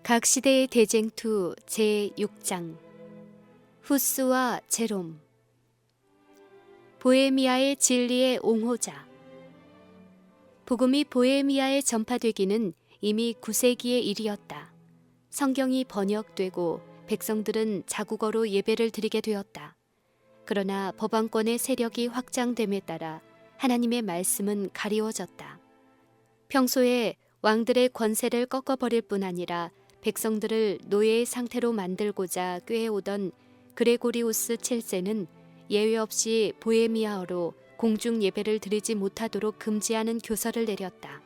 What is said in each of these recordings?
각 시대의 대쟁투 제6장 후스와 제롬. 보헤미아의 진리의 옹호자. 복음이 보헤미아에 전파되기는 이미 9세기의 일이었다. 성경이 번역되고 백성들은 자국어로 예배를 드리게 되었다. 그러나 법왕권의 세력이 확장됨에 따라 하나님의 말씀은 가리워졌다. 평소에 왕들의 권세를 꺾어버릴 뿐 아니라 백성들을 노예의 상태로 만들고자 꾀해오던 그레고리우스 7세는 예외 없이 보헤미아어로 공중 예배를 드리지 못하도록 금지하는 교서를 내렸다.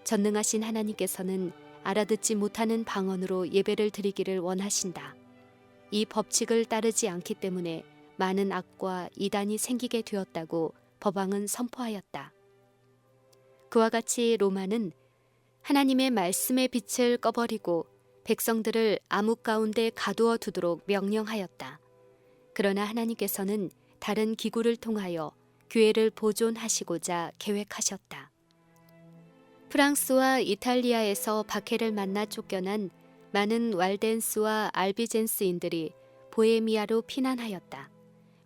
전능하신 하나님께서는 알아듣지 못하는 방언으로 예배를 드리기를 원하신다. 이 법칙을 따르지 않기 때문에 많은 악과 이단이 생기게 되었다고 법왕은 선포하였다. 그와 같이 로마는 하나님의 말씀의 빛을 꺼버리고 백성들을 암흑 가운데 가두어 두도록 명령하였다. 그러나 하나님께서는 다른 기구를 통하여 교회를 보존하시고자 계획하셨다. 프랑스와 이탈리아에서 박해를 만나 쫓겨난 많은 왈덴스와 알비젠스인들이 보헤미아로 피난하였다.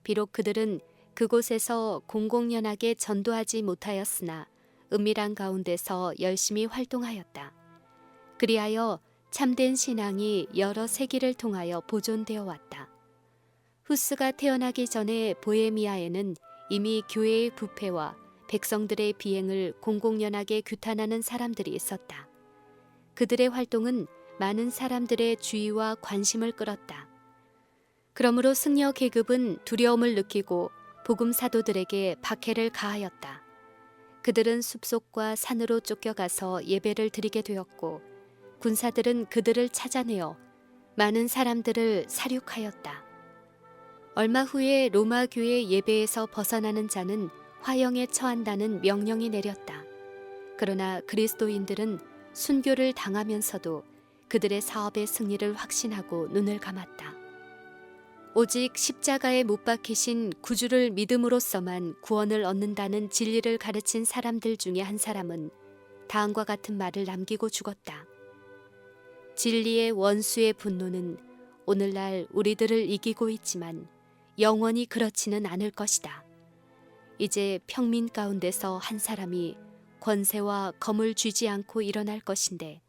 비록 그들은 그곳에서 공공연하게 전도하지 못하였으나 은밀한 가운데서 열심히 활동하였다. 그리하여 참된 신앙이 여러 세기를 통하여 보존되어 왔다. 후스가 태어나기 전에 보헤미아에는 이미 교회의 부패와 백성들의 비행을 공공연하게 규탄하는 사람들이 있었다. 그들의 활동은 많은 사람들의 주의와 관심을 끌었다. 그러므로 승려 계급은 두려움을 느끼고 복음 사도들에게 박해를 가하였다. 그들은 숲속과 산으로 쫓겨가서 예배를 드리게 되었고 군사들은 그들을 찾아내어 많은 사람들을 살육하였다. 얼마 후에 로마 교회 예배에서 벗어나는 자는 화형에 처한다는 명령이 내렸다. 그러나 그리스도인들은 순교를 당하면서도 그들의 사업의 승리를 확신하고 눈을 감았다. 오직 십자가에 못 박히신 구주를 믿음으로써만 구원을 얻는다는 진리를 가르친 사람들 중에 한 사람은 다음과 같은 말을 남기고 죽었다. 진리의 원수의 분노는 오늘날 우리들을 이기고 있지만 영원히 그렇지는 않을 것이다. 이제 평민 가운데서 한 사람이 권세와 검을 쥐지 않고 일어날 것인데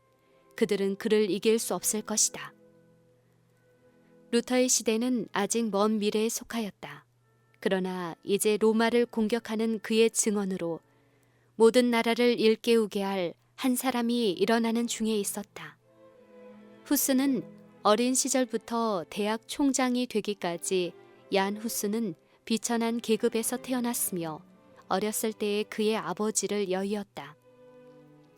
그들은 그를 이길 수 없을 것이다. 루터의 시대는 아직 먼 미래에 속하였다. 그러나 이제 로마를 공격하는 그의 증언으로 모든 나라를 일깨우게 할 한 사람이 일어나는 중에 있었다. 후스는 어린 시절부터 대학 총장이 되기까지 얀 후스는 비천한 계급에서 태어났으며 어렸을 때의 그의 아버지를 여의었다.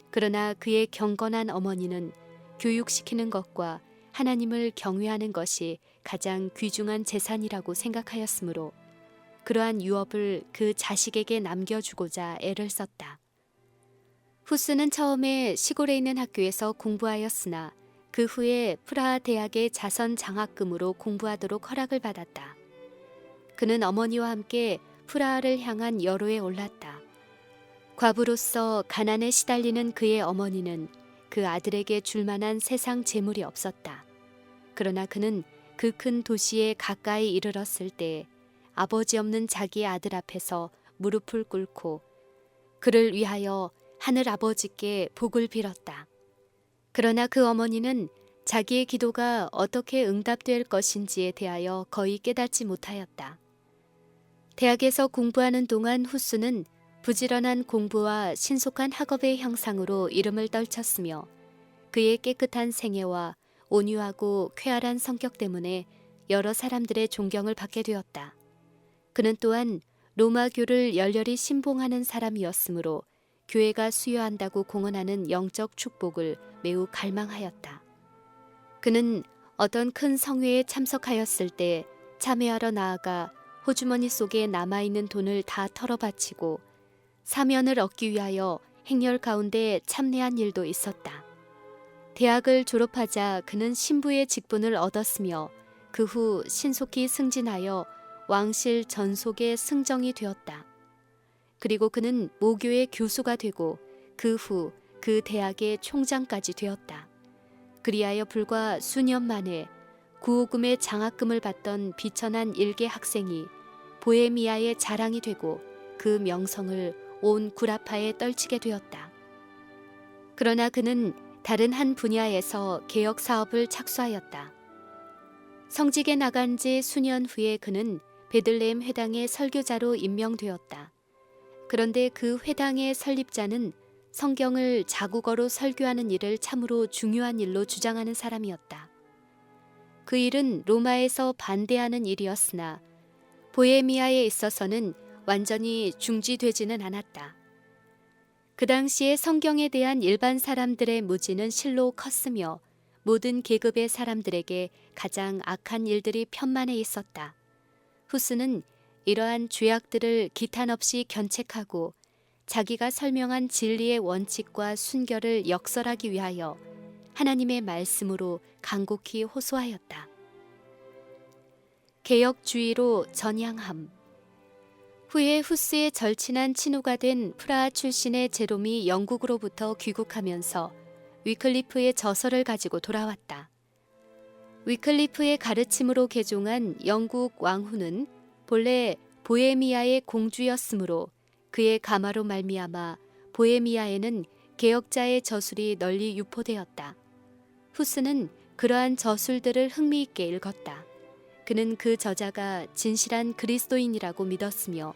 그러나 그의 경건한 어머니는 교육시키는 것과 하나님을 경외하는 것이 가장 귀중한 재산이라고 생각하였으므로 그러한 유업을 그 자식에게 남겨주고자 애를 썼다. 후스는 처음에 시골에 있는 학교에서 공부하였으나 그 후에 프라하 대학의 자선 장학금으로 공부하도록 허락을 받았다. 그는 어머니와 함께 프라하를 향한 여로에 올랐다. 과부로서 가난에 시달리는 그의 어머니는 그 아들에게 줄 만한 세상 재물이 없었다. 그러나 그는 그 큰 도시에 가까이 이르렀을 때 아버지 없는 자기의 아들 앞에서 무릎을 꿇고 그를 위하여 하늘 아버지께 복을 빌었다. 그러나 그 어머니는 자기의 기도가 어떻게 응답될 것인지에 대하여 거의 깨닫지 못하였다. 대학에서 공부하는 동안 후스는 부지런한 공부와 신속한 학업의 형상으로 이름을 떨쳤으며 그의 깨끗한 생애와 온유하고 쾌활한 성격 때문에 여러 사람들의 존경을 받게 되었다. 그는 또한 로마교를 열렬히 신봉하는 사람이었으므로 교회가 수여한다고 공언하는 영적 축복을 매우 갈망하였다. 그는 어떤 큰 성회에 참석하였을 때 참회하러 나아가 호주머니 속에 남아있는 돈을 다 털어바치고 사면을 얻기 위하여 행렬 가운데 참내한 일도 있었다. 대학을 졸업하자 그는 신부의 직분을 얻었으며 그 후 신속히 승진하여 왕실 전속의 승정이 되었다. 그리고 그는 모교의 교수가 되고 그 후 그 대학의 총장까지 되었다. 그리하여 불과 수년 만에 구호금의 장학금을 받던 비천한 일개 학생이 보헤미아의 자랑이 되고 그 명성을 온 구라파에 떨치게 되었다. 그러나 그는 다른 한 분야에서 개혁 사업을 착수하였다. 성직에 나간 지 수년 후에 그는 베들레헴 회당의 설교자로 임명되었다. 그런데 그 회당의 설립자는 성경을 자국어로 설교하는 일을 참으로 중요한 일로 주장하는 사람이었다. 그 일은 로마에서 반대하는 일이었으나 보헤미아에 있어서는 완전히 중지되지는 않았다. 그 당시에 성경에 대한 일반 사람들의 무지는 실로 컸으며 모든 계급의 사람들에게 가장 악한 일들이 편만해 있었다. 후스는 이러한 죄악들을 기탄 없이 견책하고 자기가 설명한 진리의 원칙과 순결을 역설하기 위하여 하나님의 말씀으로 간곡히 호소하였다. 개혁주의로 전향함. 후에 후스의 절친한 친구가 된 프라하 출신의 제롬이 영국으로부터 귀국하면서 위클리프의 저서를 가지고 돌아왔다. 위클리프의 가르침으로 개종한 영국 왕후는 본래 보헤미아의 공주였으므로 그의 가마로 말미암아 보헤미아에는 개혁자의 저술이 널리 유포되었다. 후스는 그러한 저술들을 흥미있게 읽었다. 그는 그 저자가 진실한 그리스도인이라고 믿었으며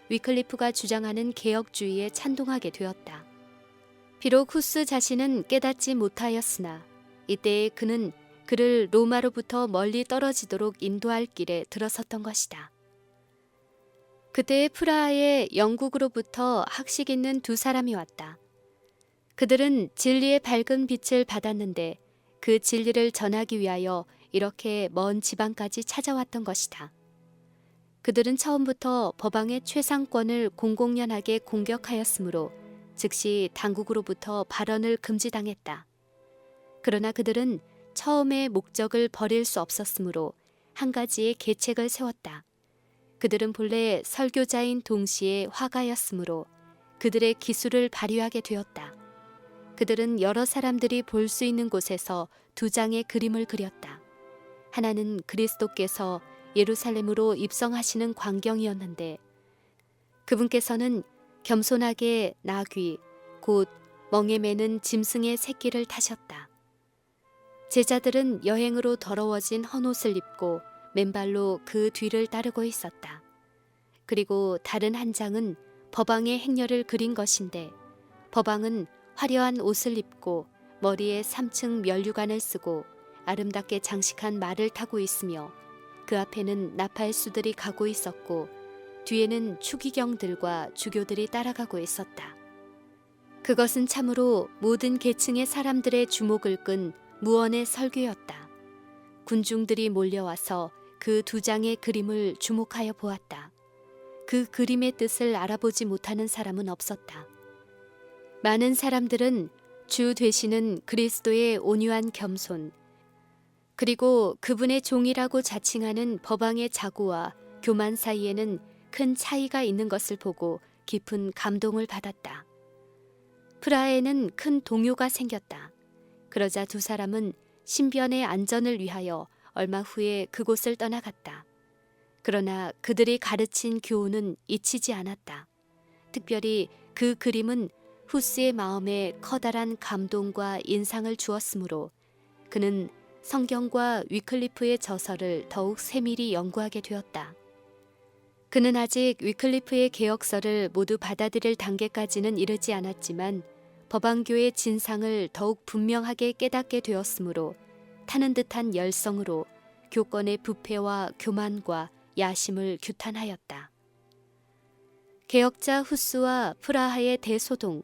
위클리프가 주장하는 개혁주의에 찬동하게 되었다. 비록 후스 자신은 깨닫지 못하였으나 이때에 그는 그를 로마로부터 멀리 떨어지도록 인도할 길에 들어섰던 것이다. 그때 프라하에 영국으로부터 학식 있는 두 사람이 왔다. 그들은 진리의 밝은 빛을 받았는데 그 진리를 전하기 위하여 이렇게 먼 지방까지 찾아왔던 것이다. 그들은 처음부터 법왕의 최상권을 공공연하게 공격하였으므로 즉시 당국으로부터 발언을 금지당했다. 그러나 그들은 처음의 목적을 버릴 수 없었으므로 한 가지의 계책을 세웠다. 그들은 본래 설교자인 동시에 화가였으므로 그들의 기술을 발휘하게 되었다. 그들은 여러 사람들이 볼 수 있는 곳에서 두 장의 그림을 그렸다. 하나는 그리스도께서 예루살렘으로 입성하시는 광경이었는데 그분께서는 겸손하게 나귀, 곧 멍에 매는 짐승의 새끼를 타셨다. 제자들은 여행으로 더러워진 헌옷을 입고 맨발로 그 뒤를 따르고 있었다. 그리고 다른 한 장은 법왕의 행렬을 그린 것인데 법왕은 화려한 옷을 입고 머리에 3층 면류관을 쓰고 아름답게 장식한 말을 타고 있으며 그 앞에는 나팔수들이 가고 있었고 뒤에는 추기경들과 주교들이 따라가고 있었다. 그것은 참으로 모든 계층의 사람들의 주목을 끈 무언의 설교였다. 군중들이 몰려와서 그 두 장의 그림을 주목하여 보았다. 그 그림의 뜻을 알아보지 못하는 사람은 없었다. 많은 사람들은 주 되시는 그리스도의 온유한 겸손, 그리고 그분의 종이라고 자칭하는 법왕의 자고와 교만 사이에는 큰 차이가 있는 것을 보고 깊은 감동을 받았다. 프라하에는 큰 동요가 생겼다. 그러자 두 사람은 신변의 안전을 위하여 얼마 후에 그곳을 떠나갔다. 그러나 그들이 가르친 교훈은 잊히지 않았다. 특별히 그 그림은 후스의 마음에 커다란 감동과 인상을 주었으므로 그는 성경과 위클리프의 저서를 더욱 세밀히 연구하게 되었다. 그는 아직 위클리프의 개혁서를 모두 받아들일 단계까지는 이르지 않았지만 법왕교의 진상을 더욱 분명하게 깨닫게 되었으므로 타는 듯한 열성으로 교권의 부패와 교만과 야심을 규탄하였다. 개혁자 후스와 프라하의 대소동.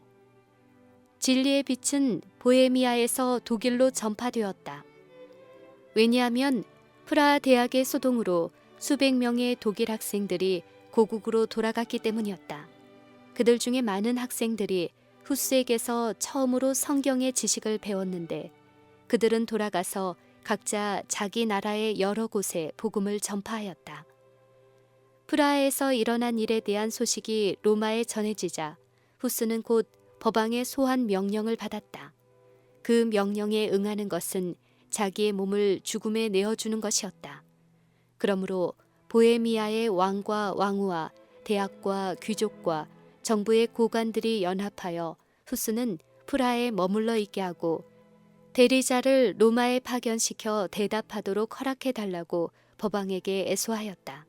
진리의 빛은 보헤미아에서 독일로 전파되었다. 왜냐하면 프라하 대학의 소동으로 수백 명의 독일 학생들이 고국으로 돌아갔기 때문이었다. 그들 중에 많은 학생들이 후스에게서 처음으로 성경의 지식을 배웠는데 그들은 돌아가서 각자 자기 나라의 여러 곳에 복음을 전파하였다. 프라하에서 일어난 일에 대한 소식이 로마에 전해지자 후스는 곧 법왕의 소환 명령을 받았다. 그 명령에 응하는 것은 자기의 몸을 죽음에 내어주는 것이었다. 그러므로 보헤미아의 왕과 왕후와 대학과 귀족과 정부의 고관들이 연합하여 후스는 프라하에 머물러 있게 하고 대리자를 로마에 파견시켜 대답하도록 허락해달라고 법왕에게 애소하였다.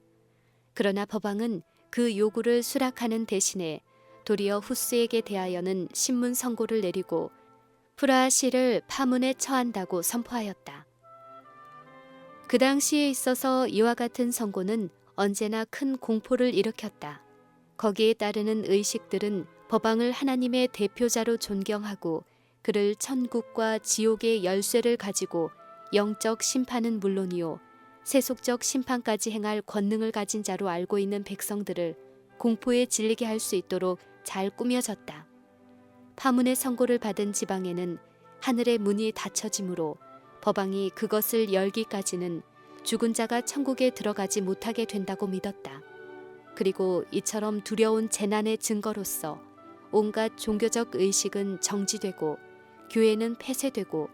그러나 법왕은 그 요구를 수락하는 대신에 도리어 후스에게 대하여는 신문 선고를 내리고 프라하시를 파문에 처한다고 선포하였다. 그 당시에 있어서 이와 같은 선고는 언제나 큰 공포를 일으켰다. 거기에 따르는 의식들은 법왕을 하나님의 대표자로 존경하고 그를 천국과 지옥의 열쇠를 가지고 영적 심판은 물론이요 세속적 심판까지 행할 권능을 가진 자로 알고 있는 백성들을 공포에 질리게 할 수 있도록 잘 꾸며졌다. 파문의 선고를 받은 지방에는 하늘의 문이 닫혀지므로 법왕이 그것을 열기까지는 죽은 자가 천국에 들어가지 못하게 된다고 믿었다. 그리고 이처럼 두려운 재난의 증거로서 온갖 종교적 의식은 정지되고 교회는 폐쇄되고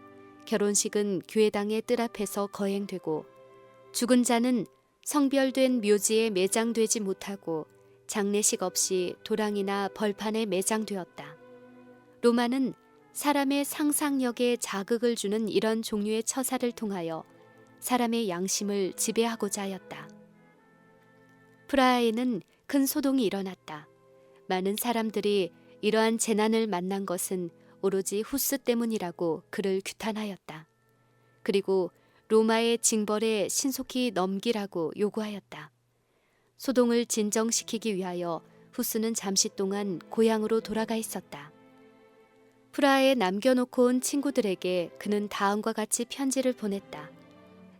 결혼식은 교회당의 뜰 앞에서 거행되고 죽은 자는 성별된 묘지에 매장되지 못하고 장례식 없이 도랑이나 벌판에 매장되었다. 로마는 사람의 상상력에 자극을 주는 이런 종류의 처사를 통하여 사람의 양심을 지배하고자 하였다. 프라하에는 큰 소동이 일어났다. 많은 사람들이 이러한 재난을 만난 것은 오로지 후스 때문이라고 그를 규탄하였다. 그리고 로마의 징벌에 신속히 넘기라고 요구하였다. 소동을 진정시키기 위하여 후스는 잠시 동안 고향으로 돌아가 있었다. 프라하에 남겨놓고 온 친구들에게 그는 다음과 같이 편지를 보냈다.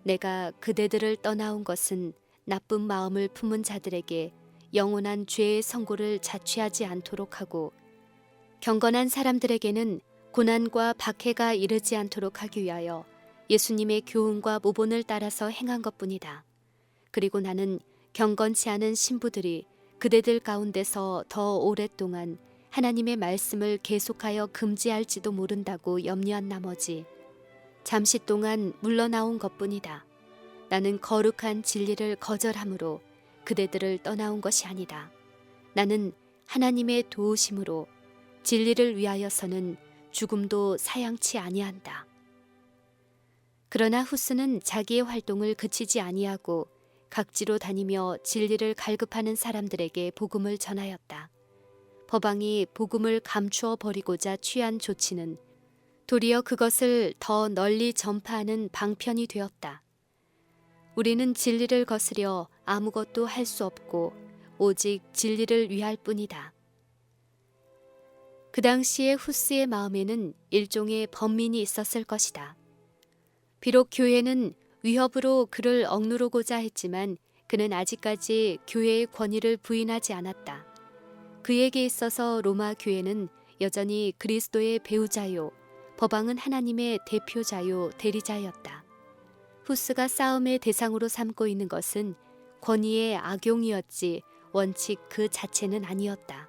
내가 그대들을 떠나온 것은 나쁜 마음을 품은 자들에게 영원한 죄의 선고를 자취하지 않도록 하고 경건한 사람들에게는 고난과 박해가 이르지 않도록 하기 위하여 예수님의 교훈과 모본을 따라서 행한 것뿐이다. 그리고 나는 경건치 않은 신부들이 그대들 가운데서 더 오랫동안 하나님의 말씀을 계속하여 금지할지도 모른다고 염려한 나머지 잠시 동안 물러나온 것뿐이다. 나는 거룩한 진리를 거절함으로 그대들을 떠나온 것이 아니다. 나는 하나님의 도우심으로 진리를 위하여서는 죽음도 사양치 아니한다. 그러나 후스는 자기의 활동을 그치지 아니하고 각지로 다니며 진리를 갈급하는 사람들에게 복음을 전하였다. 법왕이 복음을 감추어 버리고자 취한 조치는 도리어 그것을 더 널리 전파하는 방편이 되었다. 우리는 진리를 거스려 아무것도 할 수 없고 오직 진리를 위할 뿐이다. 그 당시에 후스의 마음에는 일종의 번민이 있었을 것이다. 비록 교회는 위협으로 그를 억누르고자 했지만 그는 아직까지 교회의 권위를 부인하지 않았다. 그에게 있어서 로마 교회는 여전히 그리스도의 배우자요, 법왕은 하나님의 대표자요, 대리자였다. 후스가 싸움의 대상으로 삼고 있는 것은 권위의 악용이었지 원칙 그 자체는 아니었다.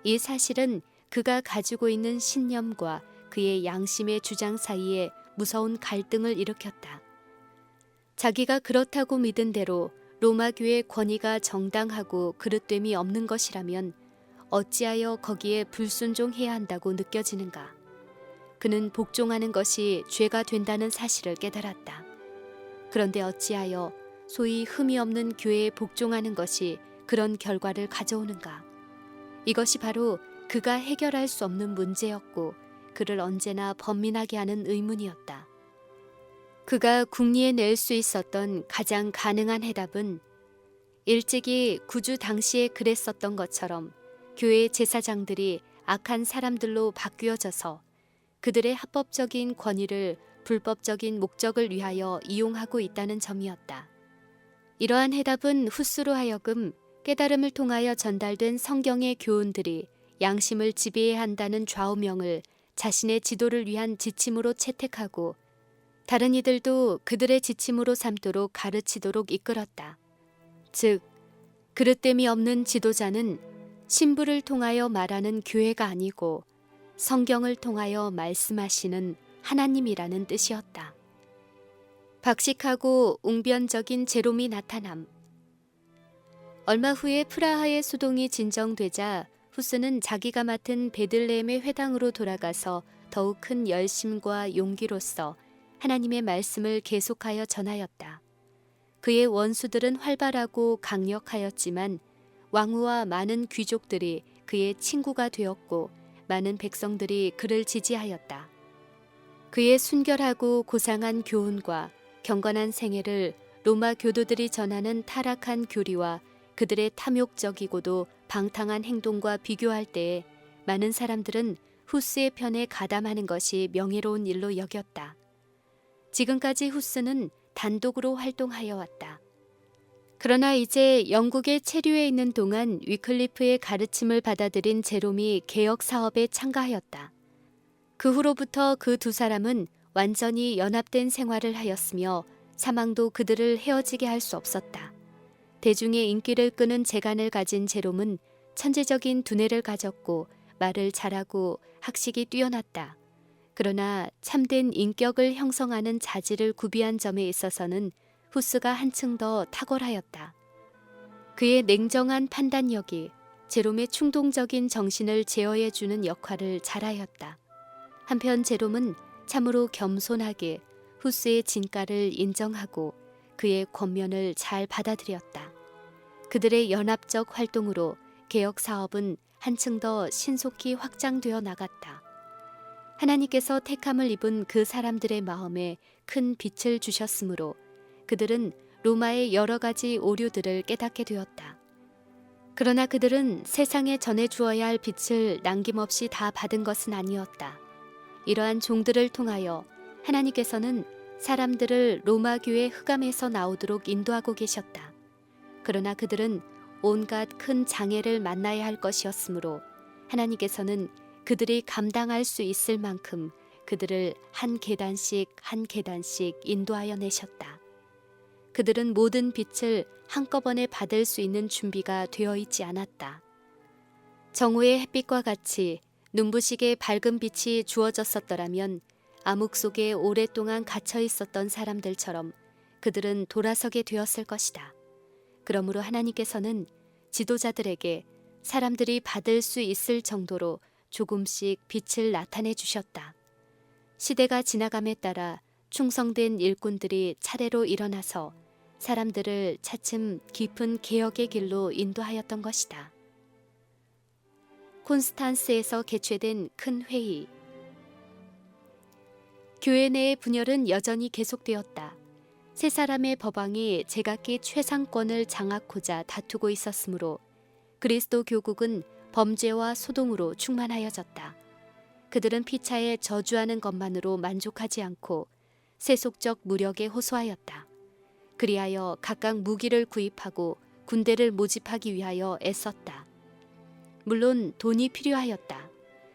이 사실은 그가 가지고 있는 신념과 그의 양심의 주장 사이에 무서운 갈등을 일으켰다. 자기가 그렇다고 믿은 대로 로마 교회의 권위가 정당하고 그릇됨이 없는 것이라면 어찌하여 거기에 불순종해야 한다고 느껴지는가? 그는 복종하는 것이 죄가 된다는 사실을 깨달았다. 그런데 어찌하여 소위 흠이 없는 교회에 복종하는 것이 그런 결과를 가져오는가? 이것이 바로 그가 해결할 수 없는 문제였고 그를 언제나 번민하게 하는 의문이었다. 그가 궁리에 낼 수 있었던 가장 가능한 해답은 일찍이 구주 당시에 그랬었던 것처럼 교회 제사장들이 악한 사람들로 바뀌어져서 그들의 합법적인 권위를 불법적인 목적을 위하여 이용하고 있다는 점이었다. 이러한 해답은 후스로 하여금 깨달음을 통하여 전달된 성경의 교훈들이 양심을 지배해야 한다는 좌우명을 자신의 지도를 위한 지침으로 채택하고 다른 이들도 그들의 지침으로 삼도록 가르치도록 이끌었다. 즉, 그릇됨이 없는 지도자는 신부를 통하여 말하는 교회가 아니고 성경을 통하여 말씀하시는 하나님이라는 뜻이었다. 박식하고 웅변적인 제롬이 나타남. 얼마 후에 프라하의 소동이 진정되자 후스는 자기가 맡은 베들레헴의 회당으로 돌아가서 더욱 큰 열심과 용기로서 하나님의 말씀을 계속하여 전하였다. 그의 원수들은 활발하고 강력하였지만 왕후와 많은 귀족들이 그의 친구가 되었고 많은 백성들이 그를 지지하였다. 그의 순결하고 고상한 교훈과 경건한 생애를 로마 교도들이 전하는 타락한 교리와 그들의 탐욕적이고도 방탕한 행동과 비교할 때에 많은 사람들은 후스의 편에 가담하는 것이 명예로운 일로 여겼다. 지금까지 후스는 단독으로 활동하여 왔다. 그러나 이제 영국에 체류해 있는 동안 위클리프의 가르침을 받아들인 제롬이 개혁 사업에 참가하였다. 그 후로부터 그 두 사람은 완전히 연합된 생활을 하였으며 사망도 그들을 헤어지게 할 수 없었다. 대중의 인기를 끄는 재간을 가진 제롬은 천재적인 두뇌를 가졌고 말을 잘하고 학식이 뛰어났다. 그러나 참된 인격을 형성하는 자질을 구비한 점에 있어서는 후스가 한층 더 탁월하였다. 그의 냉정한 판단력이 제롬의 충동적인 정신을 제어해주는 역할을 잘하였다. 한편 제롬은 참으로 겸손하게 후스의 진가를 인정하고 그의 권면을 잘 받아들였다. 그들의 연합적 활동으로 개혁 사업은 한층 더 신속히 확장되어 나갔다. 하나님께서 택함을 입은 그 사람들의 마음에 큰 빛을 주셨으므로 그들은 로마의 여러 가지 오류들을 깨닫게 되었다. 그러나 그들은 세상에 전해 주어야 할 빛을 남김없이 다 받은 것은 아니었다. 이러한 종들을 통하여 하나님께서는 사람들을 로마 교회 흑암에서 나오도록 인도하고 계셨다. 그러나 그들은 온갖 큰 장애를 만나야 할 것이었으므로 하나님께서는 그들이 감당할 수 있을 만큼 그들을 한 계단씩 한 계단씩 인도하여 내셨다. 그들은 모든 빛을 한꺼번에 받을 수 있는 준비가 되어 있지 않았다. 정오의 햇빛과 같이 눈부시게 밝은 빛이 주어졌었더라면 암흑 속에 오랫동안 갇혀 있었던 사람들처럼 그들은 돌아서게 되었을 것이다. 그러므로 하나님께서는 지도자들에게 사람들이 받을 수 있을 정도로 조금씩 빛을 나타내 주셨다. 시대가 지나감에 따라 충성된 일꾼들이 차례로 일어나서 사람들을 차츰 깊은 개혁의 길로 인도하였던 것이다. 콘스탄스에서 개최된 큰 회의. 교회 내의 분열은 여전히 계속되었다. 세 사람의 법왕이 제각기 최상권을 장악하고자 다투고 있었으므로 그리스도 교국은 범죄와 소동으로 충만하여졌다. 그들은 피차에 저주하는 것만으로 만족하지 않고 세속적 무력에 호소하였다. 그리하여 각각 무기를 구입하고 군대를 모집하기 위하여 애썼다. 물론 돈이 필요하였다.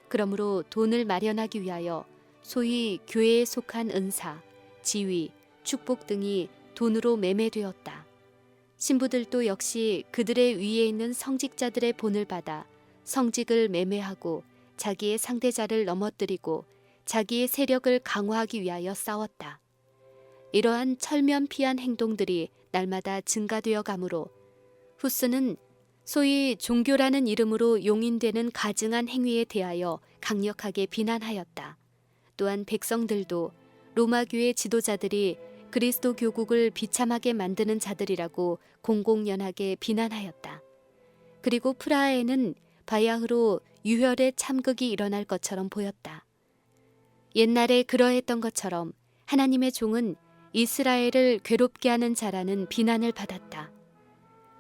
그러므로 돈을 마련하기 위하여 소위 교회에 속한 은사, 지위, 축복 등이 돈으로 매매되었다. 신부들도 역시 그들의 위에 있는 성직자들의 본을 받아 성직을 매매하고 자기의 상대자를 넘어뜨리고 자기의 세력을 강화하기 위하여 싸웠다. 이러한 철면피한 행동들이 날마다 증가되어 가므로 후스는 소위 종교라는 이름으로 용인되는 가증한 행위에 대하여 강력하게 비난하였다. 또한 백성들도 로마 교회 지도자들이 그리스도 교국을 비참하게 만드는 자들이라고 공공연하게 비난하였다. 그리고 프라하에는 바야흐로 유혈의 참극이 일어날 것처럼 보였다. 옛날에 그러했던 것처럼 하나님의 종은 이스라엘을 괴롭게 하는 자라는 비난을 받았다.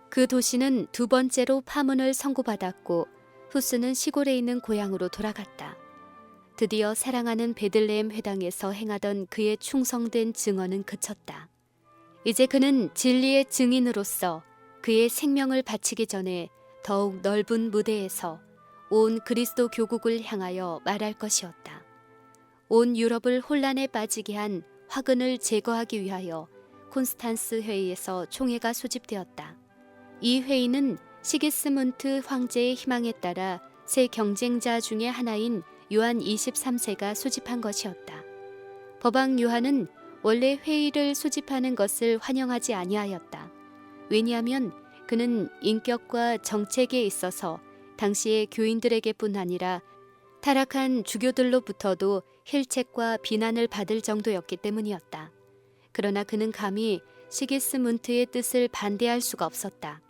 그 도시는 두 번째로 파문을 선고받았고 후스는 시골에 있는 고향으로 돌아갔다. 드디어 사랑하는 베들레헴 회당에서 행하던 그의 충성된 증언은 그쳤다. 이제 그는 진리의 증인으로서 그의 생명을 바치기 전에 더욱 넓은 무대에서 온 그리스도 교국을 향하여 말할 것이었다. 온 유럽을 혼란에 빠지게 한 화근을 제거하기 위하여 콘스탄스 회의에서 총회가 소집되었다. 이 회의는 시기스문트 황제의 희망에 따라 새 경쟁자 중의 하나인 요한 23세가 소집한 것이었다. 법왕 요한은 원래 회의를 소집하는 것을 환영하지 아니하였다. 왜냐하면 그는 인격과 정책에 있어서 당시의 교인들에게뿐 아니라 타락한 주교들로부터도 힐책과 비난을 받을 정도였기 때문이었다. 그러나 그는 감히 시기스문트의 뜻을 반대할 수가 없었다.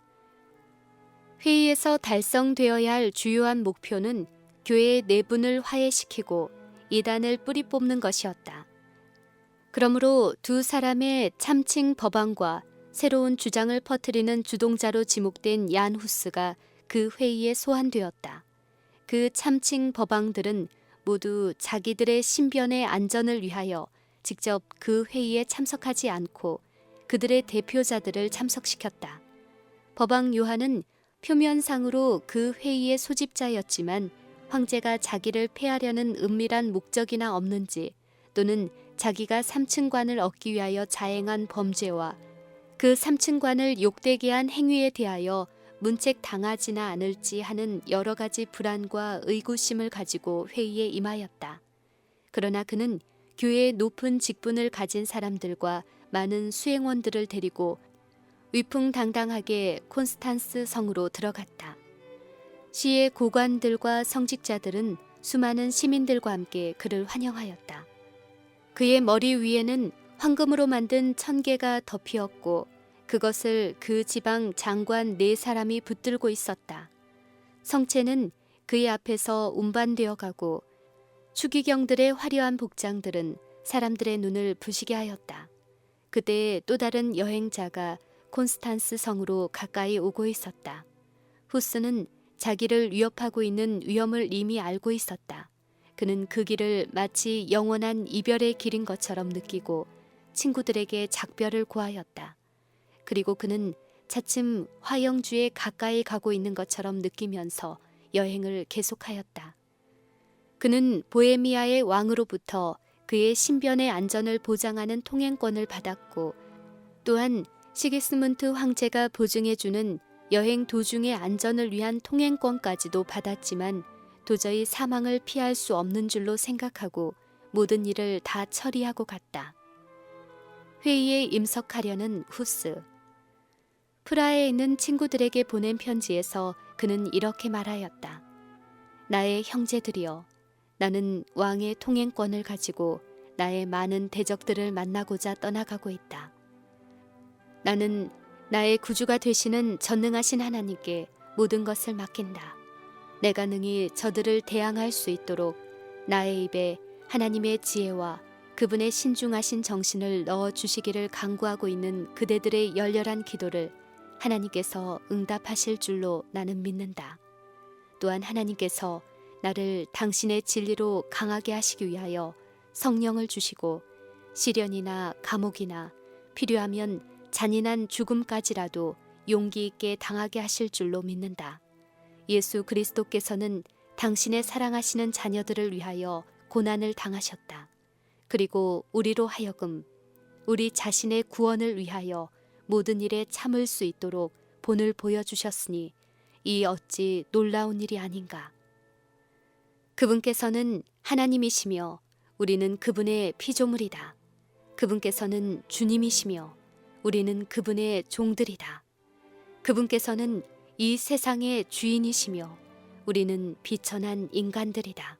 회의에서 달성되어야 할 주요한 목표는 교회의 내분을 화해시키고 이단을 뿌리 뽑는 것이었다. 그러므로 두 사람의 참칭 법왕과 새로운 주장을 퍼뜨리는 주동자로 지목된 얀 후스가 그 회의에 소환되었다. 그 참칭 법왕들은 모두 자기들의 신변의 안전을 위하여 직접 그 회의에 참석하지 않고 그들의 대표자들을 참석시켰다. 법왕 요한은 표면상으로 그 회의의 소집자였지만 황제가 자기를 폐하려는 은밀한 목적이나 없는지 또는 자기가 삼층관을 얻기 위하여 자행한 범죄와 그 삼층관을 욕되게 한 행위에 대하여 문책당하지나 않을지 하는 여러 가지 불안과 의구심을 가지고 회의에 임하였다. 그러나 그는 교회의 높은 직분을 가진 사람들과 많은 수행원들을 데리고 위풍당당하게 콘스탄스 성으로 들어갔다. 시의 고관들과 성직자들은 수많은 시민들과 함께 그를 환영하였다. 그의 머리 위에는 황금으로 만든 천개가 덮이었고 그것을 그 지방 장관 4사람이 붙들고 있었다. 성체는 그의 앞에서 운반되어 가고 추기경들의 화려한 복장들은 사람들의 눈을 부시게 하였다. 그때 또 다른 여행자가 콘스탄스 성으로 가까이 오고 있었다. 후스는 자기를 위협하고 있는 위험을 이미 알고 있었다. 그는 그 길을 마치 영원한 이별의 길인 것처럼 느끼고 친구들에게 작별을 고하였다. 그리고 그는 차츰 화영주에 가까이 가고 있는 것처럼 느끼면서 여행을 계속하였다. 그는 보헤미아의 왕으로부터 그의 신변의 안전을 보장하는 통행권을 받았고 또한 시기스문트 황제가 보증해주는 여행 도중의 안전을 위한 통행권까지도 받았지만 도저히 사망을 피할 수 없는 줄로 생각하고 모든 일을 다 처리하고 갔다. 회의에 임석하려는 후스. 프라하에 있는 친구들에게 보낸 편지에서 그는 이렇게 말하였다. 나의 형제들이여, 나는 왕의 통행권을 가지고 나의 많은 대적들을 만나고자 떠나가고 있다. 나는 나의 구주가 되시는 전능하신 하나님께 모든 것을 맡긴다. 내가 능히 저들을 대항할 수 있도록 나의 입에 하나님의 지혜와 그분의 신중하신 정신을 넣어 주시기를 간구하고 있는 그대들의 열렬한 기도를 하나님께서 응답하실 줄로 나는 믿는다. 또한 하나님께서 나를 당신의 진리로 강하게 하시기 위하여 성령을 주시고 시련이나 감옥이나 필요하면 잔인한 죽음까지라도 용기 있게 당하게 하실 줄로 믿는다. 예수 그리스도께서는 당신의 사랑하시는 자녀들을 위하여 고난을 당하셨다. 그리고 우리로 하여금 우리 자신의 구원을 위하여 모든 일에 참을 수 있도록 본을 보여주셨으니 이 어찌 놀라운 일이 아닌가. 그분께서는 하나님이시며 우리는 그분의 피조물이다. 그분께서는 주님이시며 우리는 그분의 종들이다. 그분께서는 이 세상의 주인이시며 우리는 비천한 인간들이다.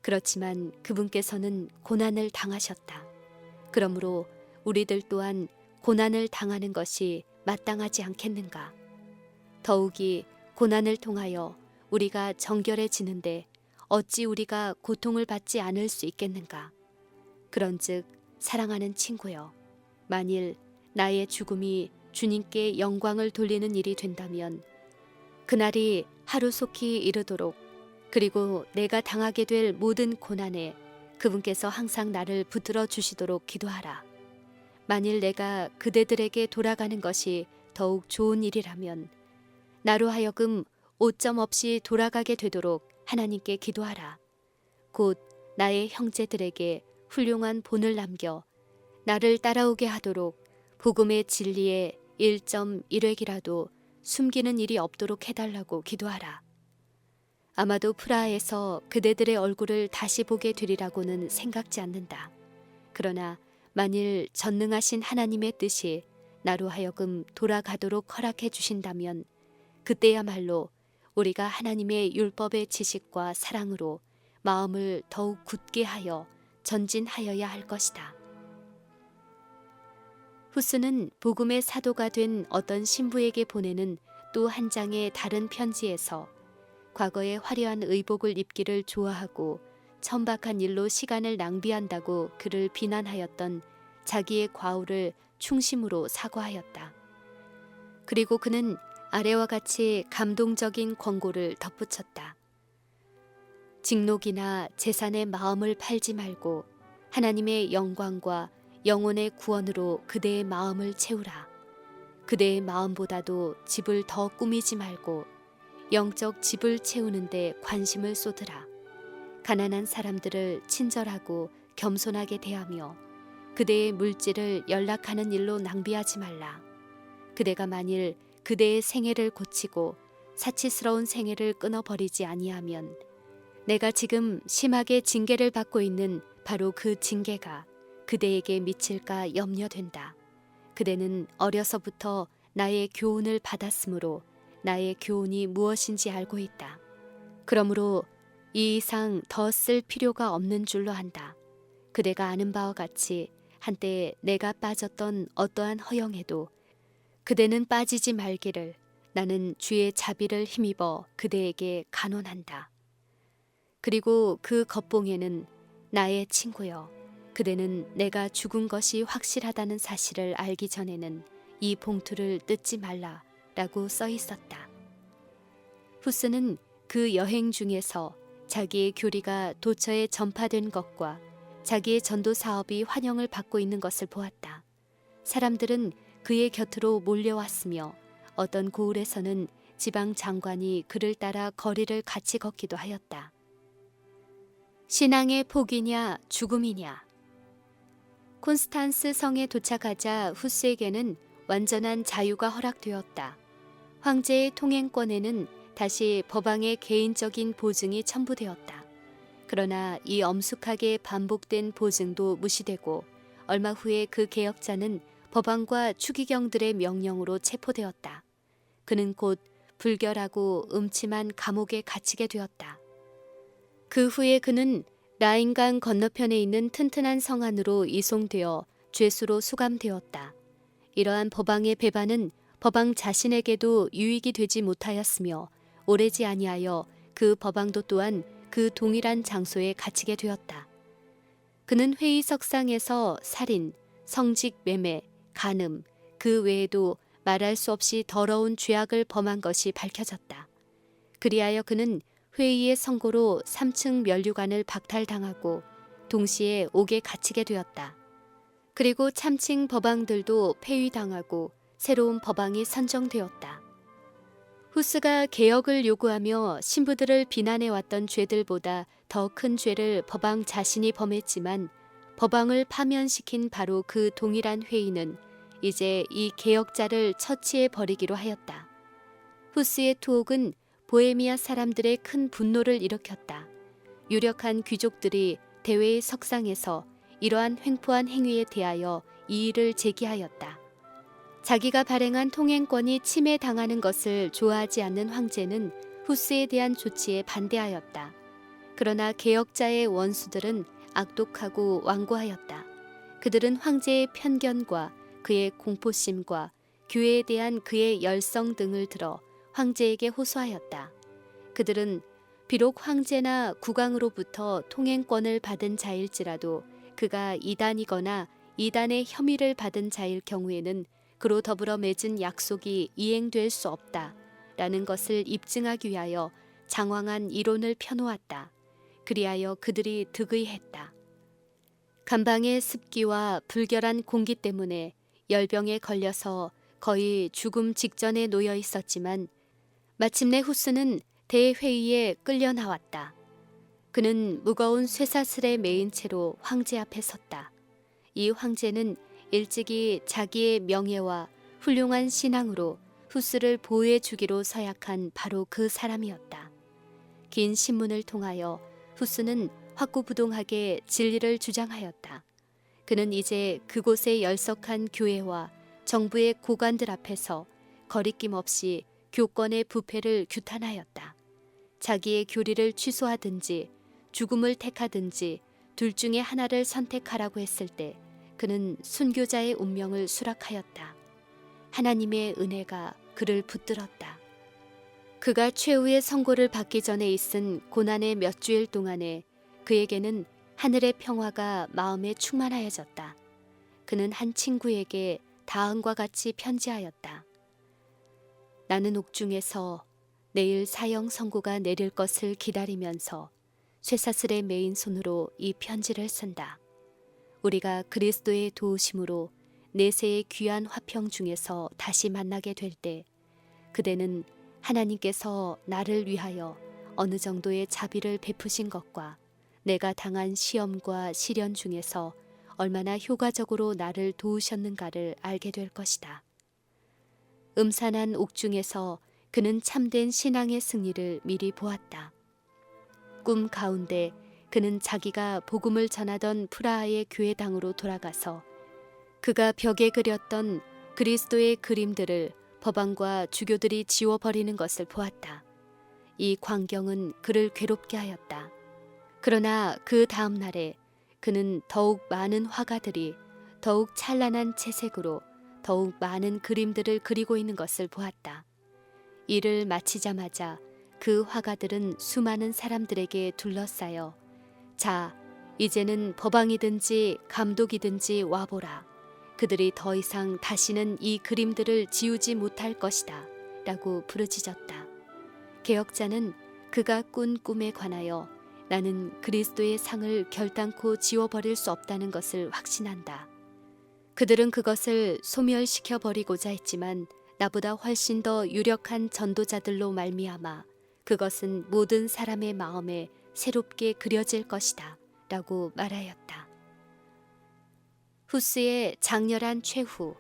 그렇지만 그분께서는 고난을 당하셨다. 그러므로 우리들 또한 고난을 당하는 것이 마땅하지 않겠는가? 더욱이 고난을 통하여 우리가 정결해지는데 어찌 우리가 고통을 받지 않을 수 있겠는가? 그런즉 사랑하는 친구여, 만일 나의 죽음이 주님께 영광을 돌리는 일이 된다면 그날이 하루속히 이르도록 그리고 내가 당하게 될 모든 고난에 그분께서 항상 나를 붙들어 주시도록 기도하라. 만일 내가 그대들에게 돌아가는 것이 더욱 좋은 일이라면 나로 하여금 오점 없이 돌아가게 되도록 하나님께 기도하라. 곧 나의 형제들에게 훌륭한 본을 남겨 나를 따라오게 하도록 복음의 진리에 1.1획이라도 숨기는 일이 없도록 해달라고 기도하라. 아마도 프라하에서 그대들의 얼굴을 다시 보게 되리라고는 생각지 않는다. 그러나 만일 전능하신 하나님의 뜻이 나로 하여금 돌아가도록 허락해 주신다면 그때야말로 우리가 하나님의 율법의 지식과 사랑으로 마음을 더욱 굳게 하여 전진하여야 할 것이다. 후스는 복음의 사도가 된 어떤 신부에게 보내는 또 한 장의 다른 편지에서 과거의 화려한 의복을 입기를 좋아하고 천박한 일로 시간을 낭비한다고 그를 비난하였던 자기의 과오를 충심으로 사과하였다. 그리고 그는 아래와 같이 감동적인 권고를 덧붙였다. 직록이나 재산의 마음을 팔지 말고 하나님의 영광과 영혼의 구원으로 그대의 마음을 채우라. 그대의 마음보다도 집을 더 꾸미지 말고 영적 집을 채우는데 관심을 쏟으라. 가난한 사람들을 친절하고 겸손하게 대하며 그대의 물질을 연락하는 일로 낭비하지 말라. 그대가 만일 그대의 생애를 고치고 사치스러운 생애를 끊어버리지 아니하면 내가 지금 심하게 징계를 받고 있는 바로 그 징계가 그대에게 미칠까 염려된다. 그대는 어려서부터 나의 교훈을 받았으므로 나의 교훈이 무엇인지 알고 있다. 그러므로 이 이상 더 쓸 필요가 없는 줄로 한다. 그대가 아는 바와 같이 한때 내가 빠졌던 어떠한 허영에도 그대는 빠지지 말기를 나는 주의 자비를 힘입어 그대에게 간원한다. 그리고 그 겉봉에는 나의 친구여, 그대는 내가 죽은 것이 확실하다는 사실을 알기 전에는 이 봉투를 뜯지 말라 라고 써 있었다. 후스는 그 여행 중에서 자기의 교리가 도처에 전파된 것과 자기의 전도 사업이 환영을 받고 있는 것을 보았다. 사람들은 그의 곁으로 몰려왔으며 어떤 고을에서는 지방 장관이 그를 따라 거리를 같이 걷기도 하였다. 신앙의 포기냐 죽음이냐. 콘스탄스 성에 도착하자 후스에게는 완전한 자유가 허락되었다. 황제의 통행권에는 다시 법왕의 개인적인 보증이 첨부되었다. 그러나 이 엄숙하게 반복된 보증도 무시되고 얼마 후에 그 개혁자는 법왕과 추기경들의 명령으로 체포되었다. 그는 곧 불결하고 음침한 감옥에 갇히게 되었다. 그 후에 그는 라인강 건너편에 있는 튼튼한 성 안으로 이송되어 죄수로 수감되었다. 이러한 법왕의 배반은 법왕 자신에게도 유익이 되지 못하였으며 오래지 아니하여 그 법왕도 또한 그 동일한 장소에 갇히게 되었다. 그는 회의석상에서 살인, 성직 매매, 간음, 그 외에도 말할 수 없이 더러운 죄악을 범한 것이 밝혀졌다. 그리하여 그는 회의의 선고로 3층 면류관을 박탈당하고 동시에 옥에 갇히게 되었다. 그리고 참칭 법왕들도 폐위당하고 새로운 법왕이 선정되었다. 후스가 개혁을 요구하며 신부들을 비난해왔던 죄들보다 더 큰 죄를 법왕 자신이 범했지만 법왕을 파면시킨 바로 그 동일한 회의는 이제 이 개혁자를 처치해 버리기로 하였다. 후스의 투옥은 보헤미아 사람들의 큰 분노를 일으켰다. 유력한 귀족들이 대회의 석상에서 이러한 횡포한 행위에 대하여 이의를 제기하였다. 자기가 발행한 통행권이 침해당하는 것을 좋아하지 않는 황제는 후스에 대한 조치에 반대하였다. 그러나 개혁자의 원수들은 악독하고 완고하였다. 그들은 황제의 편견과 그의 공포심과 교회에 대한 그의 열성 등을 들어 황제에게 호소하였다. 그들은 비록 황제나 국왕으로부터 통행권을 받은 자일지라도 그가 이단이거나 이단의 혐의를 받은 자일 경우에는 그로 더불어 맺은 약속이 이행될 수 없다라는 것을 입증하기 위하여 장황한 이론을 펴놓았다. 그리하여 그들이 득의했다. 감방의 습기와 불결한 공기 때문에 열병에 걸려서 거의 죽음 직전에 놓여 있었지만 마침내 후스는 대회의에 끌려 나왔다. 그는 무거운 쇠사슬에 매인 채로 황제 앞에 섰다. 이 황제는 일찍이 자기의 명예와 훌륭한 신앙으로 후스를 보호해 주기로 서약한 바로 그 사람이었다. 긴 신문을 통하여 후스는 확고부동하게 진리를 주장하였다. 그는 이제 그곳에 열석한 교회와 정부의 고관들 앞에서 거리낌 없이 교권의 부패를 규탄하였다. 자기의 교리를 취소하든지 죽음을 택하든지 둘 중에 하나를 선택하라고 했을 때 그는 순교자의 운명을 수락하였다. 하나님의 은혜가 그를 붙들었다. 그가 최후의 선고를 받기 전에 있은 고난의 몇 주일 동안에 그에게는 하늘의 평화가 마음에 충만하여졌다. 그는 한 친구에게 다음과 같이 편지하였다. 나는 옥중에서 내일 사형 선고가 내릴 것을 기다리면서 쇠사슬에 매인 손으로 이 편지를 쓴다. 우리가 그리스도의 도우심으로 내세의 귀한 화평 중에서 다시 만나게 될 때 그대는 하나님께서 나를 위하여 어느 정도의 자비를 베푸신 것과 내가 당한 시험과 시련 중에서 얼마나 효과적으로 나를 도우셨는가를 알게 될 것이다. 음산한 옥중에서 그는 참된 신앙의 승리를 미리 보았다. 꿈 가운데 그는 자기가 복음을 전하던 프라하의 교회당으로 돌아가서 그가 벽에 그렸던 그리스도의 그림들을 법안과 주교들이 지워버리는 것을 보았다. 이 광경은 그를 괴롭게 하였다. 그러나 그 다음 날에 그는 더욱 많은 화가들이 더욱 찬란한 채색으로 더욱 많은 그림들을 그리고 있는 것을 보았다. 일을 마치자마자 그 화가들은 수많은 사람들에게 둘러싸여 자, 이제는 법왕이든지 감독이든지 와보라. 그들이 더 이상 다시는 이 그림들을 지우지 못할 것이다. 라고 부르짖었다. 개혁자는 그가 꾼 꿈에 관하여 나는 그리스도의 상을 결단코 지워버릴 수 없다는 것을 확신한다. 그들은 그것을 소멸시켜 버리고자 했지만 나보다 훨씬 더 유력한 전도자들로 말미암아 그것은 모든 사람의 마음에 새롭게 그려질 것이다. 라고 말하였다. 후스의 장렬한 최후.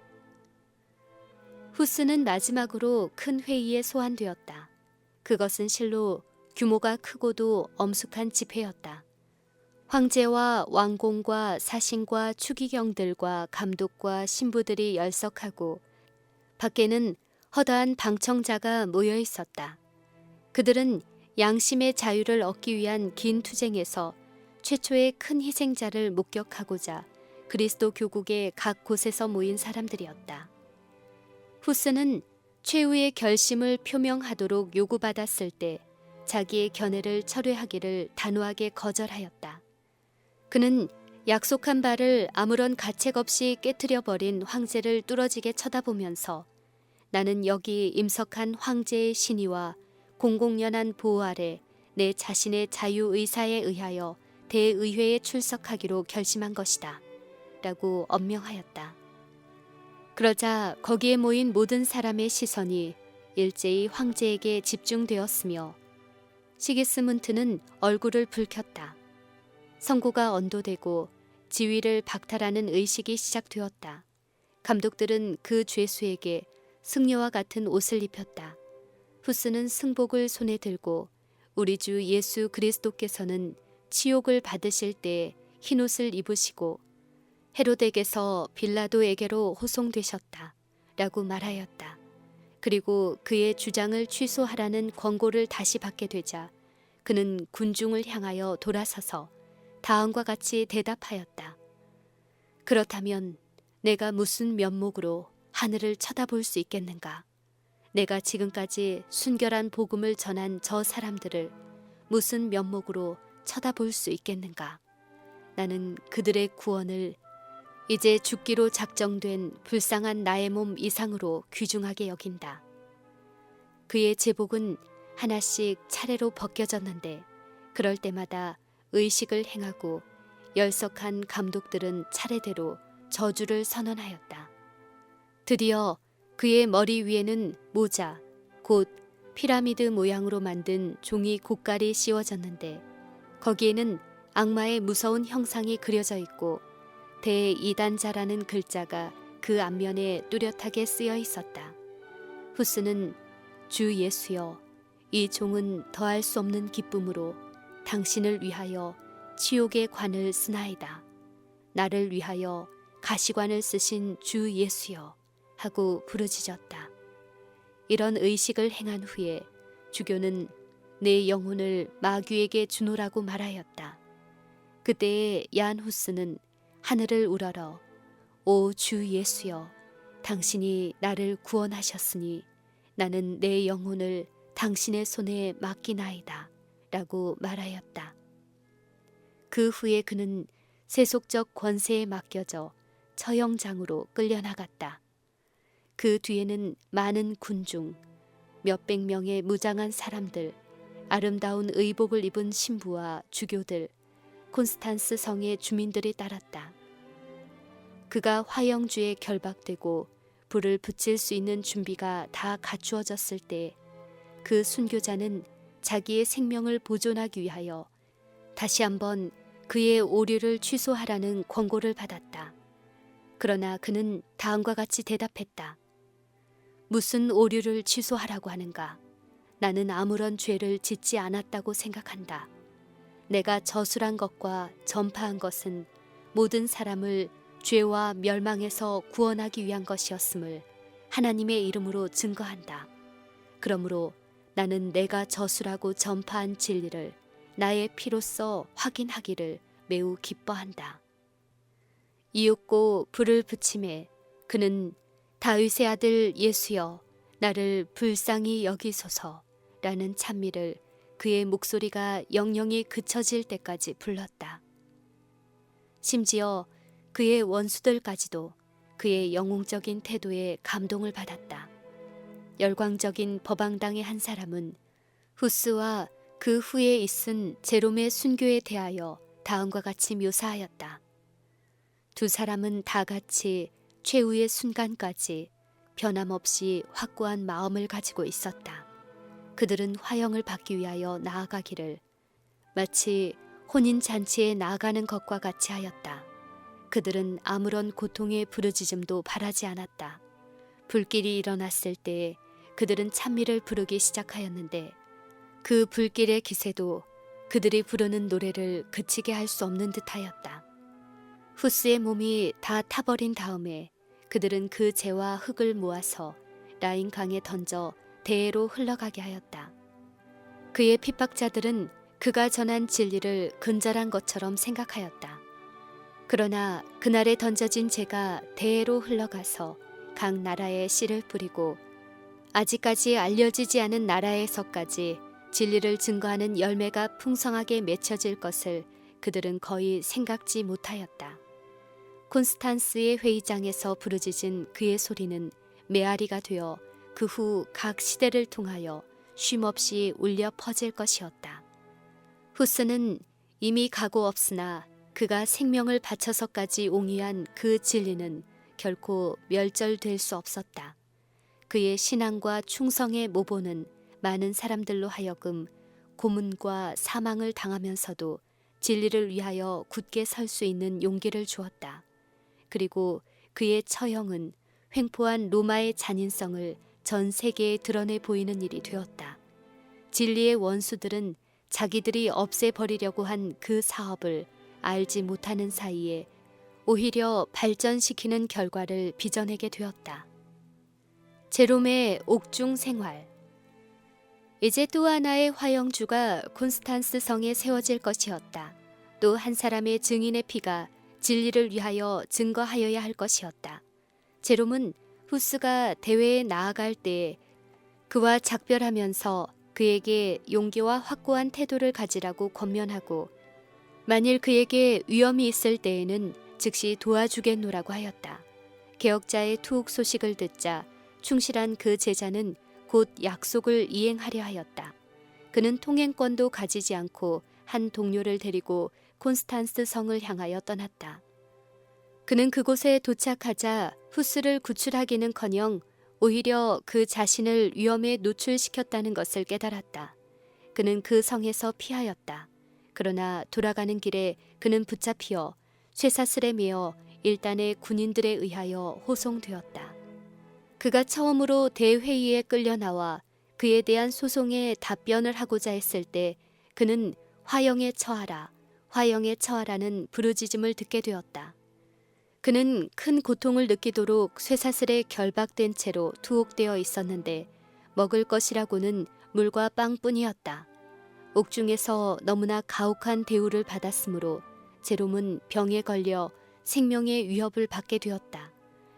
후스는 마지막으로 큰 회의에 소환되었다. 그것은 실로 규모가 크고도 엄숙한 집회였다. 황제와 왕공과 사신과 추기경들과 감독과 신부들이 열석하고 밖에는 허다한 방청자가 모여 있었다. 그들은 양심의 자유를 얻기 위한 긴 투쟁에서 최초의 큰 희생자를 목격하고자 그리스도 교국의 각 곳에서 모인 사람들이었다. 후스는 최후의 결심을 표명하도록 요구받았을 때 자기의 견해를 철회하기를 단호하게 거절하였다. 그는 약속한 바를 아무런 가책 없이 깨트려버린 황제를 뚫어지게 쳐다보면서 나는 여기 임석한 황제의 신의와 공공연한 보호 아래 내 자신의 자유의사에 의하여 대의회에 출석하기로 결심한 것이다. 라고 엄명하였다. 그러자 거기에 모인 모든 사람의 시선이 일제히 황제에게 집중되었으며 시기스문트는 얼굴을 붉혔다. 선고가 언도되고 지위를 박탈하는 의식이 시작되었다. 감독들은 그 죄수에게 승려와 같은 옷을 입혔다. 후스는 승복을 손에 들고 우리 주 예수 그리스도께서는 치욕을 받으실 때 흰옷을 입으시고 헤로덱에서 빌라도에게로 호송되셨다. 라고 말하였다. 그리고 그의 주장을 취소하라는 권고를 다시 받게 되자 그는 군중을 향하여 돌아서서 다음과 같이 대답하였다. 그렇다면 내가 무슨 면목으로 하늘을 쳐다볼 수 있겠는가? 내가 지금까지 순결한 복음을 전한 저 사람들을 무슨 면목으로 쳐다볼 수 있겠는가? 나는 그들의 구원을 이제 죽기로 작정된 불쌍한 나의 몸 이상으로 귀중하게 여긴다. 그의 제복은 하나씩 차례로 벗겨졌는데 그럴 때마다 의식을 행하고 열석한 감독들은 차례대로 저주를 선언하였다. 드디어 그의 머리 위에는 모자, 곧 피라미드 모양으로 만든 종이 고깔이 씌워졌는데 거기에는 악마의 무서운 형상이 그려져 있고 대이단자라는 글자가 그 앞면에 뚜렷하게 쓰여 있었다. 후스는 주 예수여, 이 종은 더할 수 없는 기쁨으로 당신을 위하여 치욕의 관을 쓰나이다. 나를 위하여 가시관을 쓰신 주 예수여 하고 부르짖었다. 이런 의식을 행한 후에 주교는 내 영혼을 마귀에게 주노라고 말하였다. 그때에 얀 후스는 하늘을 우러러 오 주 예수여 당신이 나를 구원하셨으니 나는 내 영혼을 당신의 손에 맡기나이다 라고 말하였다. 그 후에 그는 세속적 권세에 맡겨져 처형장으로 끌려나갔다. 그 뒤에는 많은 군중, 몇백 명의 무장한 사람들, 아름다운 의복을 입은 신부와 주교들, 콘스탄스 성의 주민들이 따랐다. 그가 화영주에 결박되고 불을 붙일 수 있는 준비가 다 갖추어졌을 때 그 순교자는 자기의 생명을 보존하기 위하여 다시 한번 그의 오류를 취소하라는 권고를 받았다. 그러나 그는 다음과 같이 대답했다. 무슨 오류를 취소하라고 하는가? 나는 아무런 죄를 짓지 않았다고 생각한다. 내가 저술한 것과 전파한 것은 모든 사람을 죄와 멸망에서 구원하기 위한 것이었음을 하나님의 이름으로 증거한다. 그러므로 나는 내가 저술하고 전파한 진리를 나의 피로써 확인하기를 매우 기뻐한다. 이윽고 불을 붙임에 그는 다윗의 아들 예수여 나를 불쌍히 여기소서라는 찬미를 그의 목소리가 영영이 그쳐질 때까지 불렀다. 심지어 그의 원수들까지도 그의 영웅적인 태도에 감동을 받았다. 열광적인 법왕당의 한 사람은 후스와 그 후에 있은 제롬의 순교에 대하여 다음과 같이 묘사하였다. 두 사람은 다 같이 최후의 순간까지 변함없이 확고한 마음을 가지고 있었다. 그들은 화형을 받기 위하여 나아가기를 마치 혼인잔치에 나아가는 것과 같이 하였다. 그들은 아무런 고통의 부르짖음도 바라지 않았다. 불길이 일어났을 때에 그들은 찬미를 부르기 시작하였는데 그 불길의 기세도 그들이 부르는 노래를 그치게 할 수 없는 듯하였다. 후스의 몸이 다 타버린 다음에 그들은 그 재와 흙을 모아서 라인 강에 던져 대해로 흘러가게 하였다. 그의 핍박자들은 그가 전한 진리를 근절한 것처럼 생각하였다. 그러나 그날에 던져진 재가 대해로 흘러가서 각 나라에 씨를 뿌리고 아직까지 알려지지 않은 나라에서까지 진리를 증거하는 열매가 풍성하게 맺혀질 것을 그들은 거의 생각지 못하였다. 콘스탄스의 회의장에서 부르짖은 그의 소리는 메아리가 되어 그 후 각 시대를 통하여 쉼없이 울려 퍼질 것이었다. 후스는 이미 각오 없으나 그가 생명을 바쳐서까지 옹이한 그 진리는 결코 멸절될 수 없었다. 그의 신앙과 충성의 모보는 많은 사람들로 하여금 고문과 사망을 당하면서도 진리를 위하여 굳게 설 수 있는 용기를 주었다. 그리고 그의 처형은 횡포한 로마의 잔인성을 전 세계에 드러내 보이는 일이 되었다. 진리의 원수들은 자기들이 없애버리려고 한 그 사업을 알지 못하는 사이에 오히려 발전시키는 결과를 빚어내게 되었다. 제롬의 옥중 생활. 이제 또 하나의 화영주가 콘스탄스 성에 세워질 것이었다. 또 한 사람의 증인의 피가 진리를 위하여 증거하여야 할 것이었다. 제롬은 후스가 대회에 나아갈 때에 그와 작별하면서 그에게 용기와 확고한 태도를 가지라고 권면하고 만일 그에게 위험이 있을 때에는 즉시 도와주겠노라고 하였다. 개혁자의 투옥 소식을 듣자 충실한 그 제자는 곧 약속을 이행하려 하였다. 그는 통행권도 가지지 않고 한 동료를 데리고 콘스탄스 성을 향하여 떠났다. 그는 그곳에 도착하자 후스를 구출하기는커녕 오히려 그 자신을 위험에 노출시켰다는 것을 깨달았다. 그는 그 성에서 피하였다. 그러나 돌아가는 길에 그는 붙잡혀 쇠사슬에 매어 일단의 군인들에 의하여 호송되었다. 그가 처음으로 대회의에 끌려 나와 그에 대한 소송에 답변을 하고자 했을 때 그는 화형에 처하라, 화형에 처하라는 부르짖음을 듣게 되었다. 그는 큰 고통을 느끼도록 쇠사슬에 결박된 채로 투옥되어 있었는데 먹을 것이라고는 물과 빵뿐이었다. 옥중에서 너무나 가혹한 대우를 받았으므로 제롬은 병에 걸려 생명의 위협을 받게 되었다.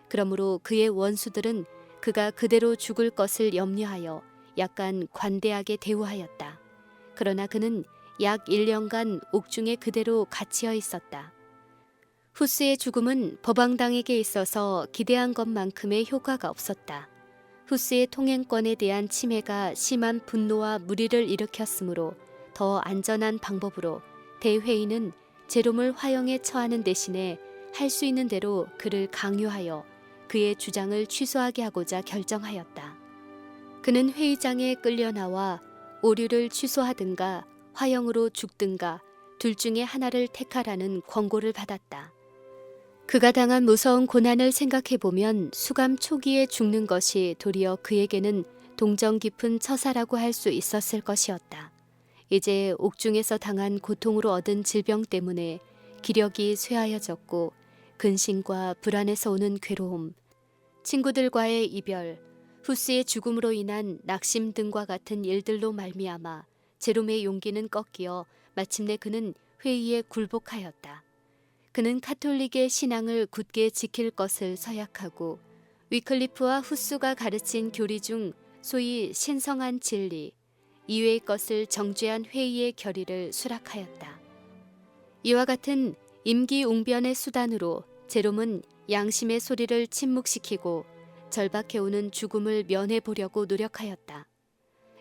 그러므로 그의 원수들은 그가 그대로 죽을 것을 염려하여 약간 관대하게 대우하였다. 그러나 그는 약 1년간 옥중에 그대로 갇혀 있었다. 후스의 죽음은 법왕당에게 있어서 기대한 것만큼의 효과가 없었다. 후스의 통행권에 대한 침해가 심한 분노와 무리를 일으켰으므로 더 안전한 방법으로 대회의는 제롬을 화형에 처하는 대신에 할 수 있는 대로 그를 강요하여 그의 주장을 취소하게 하고자 결정하였다. 그는 회의장에 끌려 나와 오류를 취소하든가 화형으로 죽든가 둘 중에 하나를 택하라는 권고를 받았다. 그가 당한 무서운 고난을 생각해보면 수감 초기에 죽는 것이 도리어 그에게는 동정 깊은 처사라고 할 수 있었을 것이었다. 이제 옥중에서 당한 고통으로 얻은 질병 때문에 기력이 쇠하여졌고 근심과 불안에서 오는 괴로움, 친구들과의 이별, 후스의 죽음으로 인한 낙심 등과 같은 일들로 말미암아 제롬의 용기는 꺾여 마침내 그는 회의에 굴복하였다. 그는 카톨릭의 신앙을 굳게 지킬 것을 서약하고 위클리프와 후스가 가르친 교리 중 소위 신성한 진리, 이외의 것을 정죄한 회의의 결의를 수락하였다. 이와 같은 임기응변의 수단으로 제롬은 양심의 소리를 침묵시키고 절박해오는 죽음을 면해보려고 노력하였다.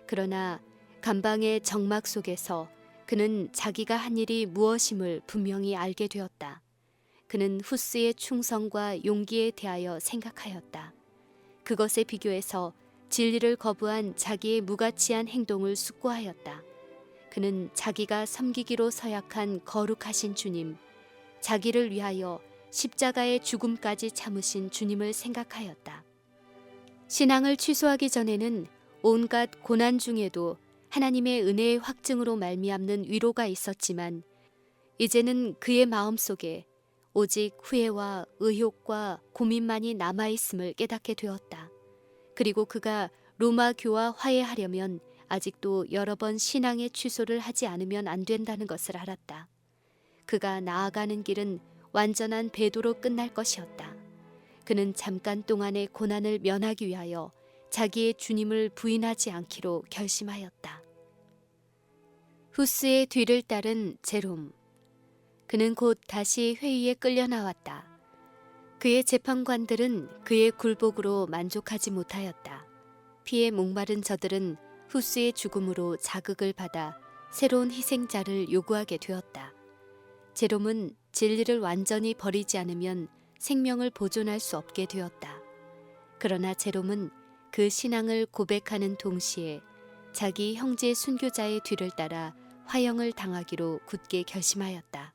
그러나 감방의 정막 속에서 그는 자기가 한 일이 무엇임을 분명히 알게 되었다. 그는 후스의 충성과 용기에 대하여 생각하였다. 그것에 비교해서 진리를 거부한 자기의 무가치한 행동을 숙고하였다. 그는 자기가 섬기기로 서약한 거룩하신 주님, 자기를 위하여 십자가의 죽음까지 참으신 주님을 생각하였다. 신앙을 취소하기 전에는 온갖 고난 중에도 하나님의 은혜의 확증으로 말미암는 위로가 있었지만 이제는 그의 마음속에 오직 후회와 의욕과 고민만이 남아있음을 깨닫게 되었다. 그리고 그가 로마 교와 화해하려면 아직도 여러 번 신앙의 취소를 하지 않으면 안 된다는 것을 알았다. 그가 나아가는 길은 완전한 배도로 끝날 것이었다. 그는 잠깐 동안의 고난을 면하기 위하여 자기의 주님을 부인하지 않기로 결심하였다. 후스의 뒤를 따른 제롬. 그는 곧 다시 회의에 끌려 나왔다. 그의 재판관들은 그의 굴복으로 만족하지 못하였다. 피에 목마른 저들은 후스의 죽음으로 자극을 받아 새로운 희생자를 요구하게 되었다. 제롬은 진리를 완전히 버리지 않으면 생명을 보존할 수 없게 되었다. 그러나 제롬은 그 신앙을 고백하는 동시에 자기 형제 순교자의 뒤를 따라 화형을 당하기로 굳게 결심하였다.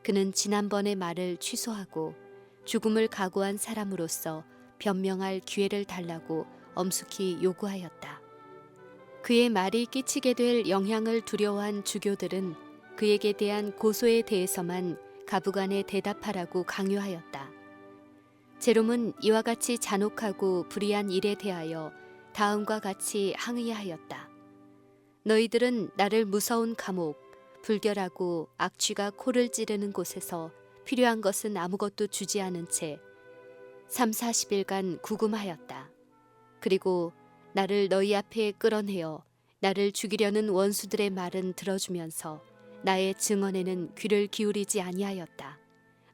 그는 지난번의 말을 취소하고 죽음을 각오한 사람으로서 변명할 기회를 달라고 엄숙히 요구하였다. 그의 말이 끼치게 될 영향을 두려워한 주교들은 그에게 대한 고소에 대해서만 가부간에 대답하라고 강요하였다. 제롬은 이와 같이 잔혹하고 불의한 일에 대하여 다음과 같이 항의하였다. 너희들은 나를 무서운 감옥, 불결하고 악취가 코를 찌르는 곳에서 필요한 것은 아무것도 주지 않은 채 30-40일간 구금하였다. 그리고 나를 너희 앞에 끌어내어 나를 죽이려는 원수들의 말은 들어주면서 나의 증언에는 귀를 기울이지 아니하였다.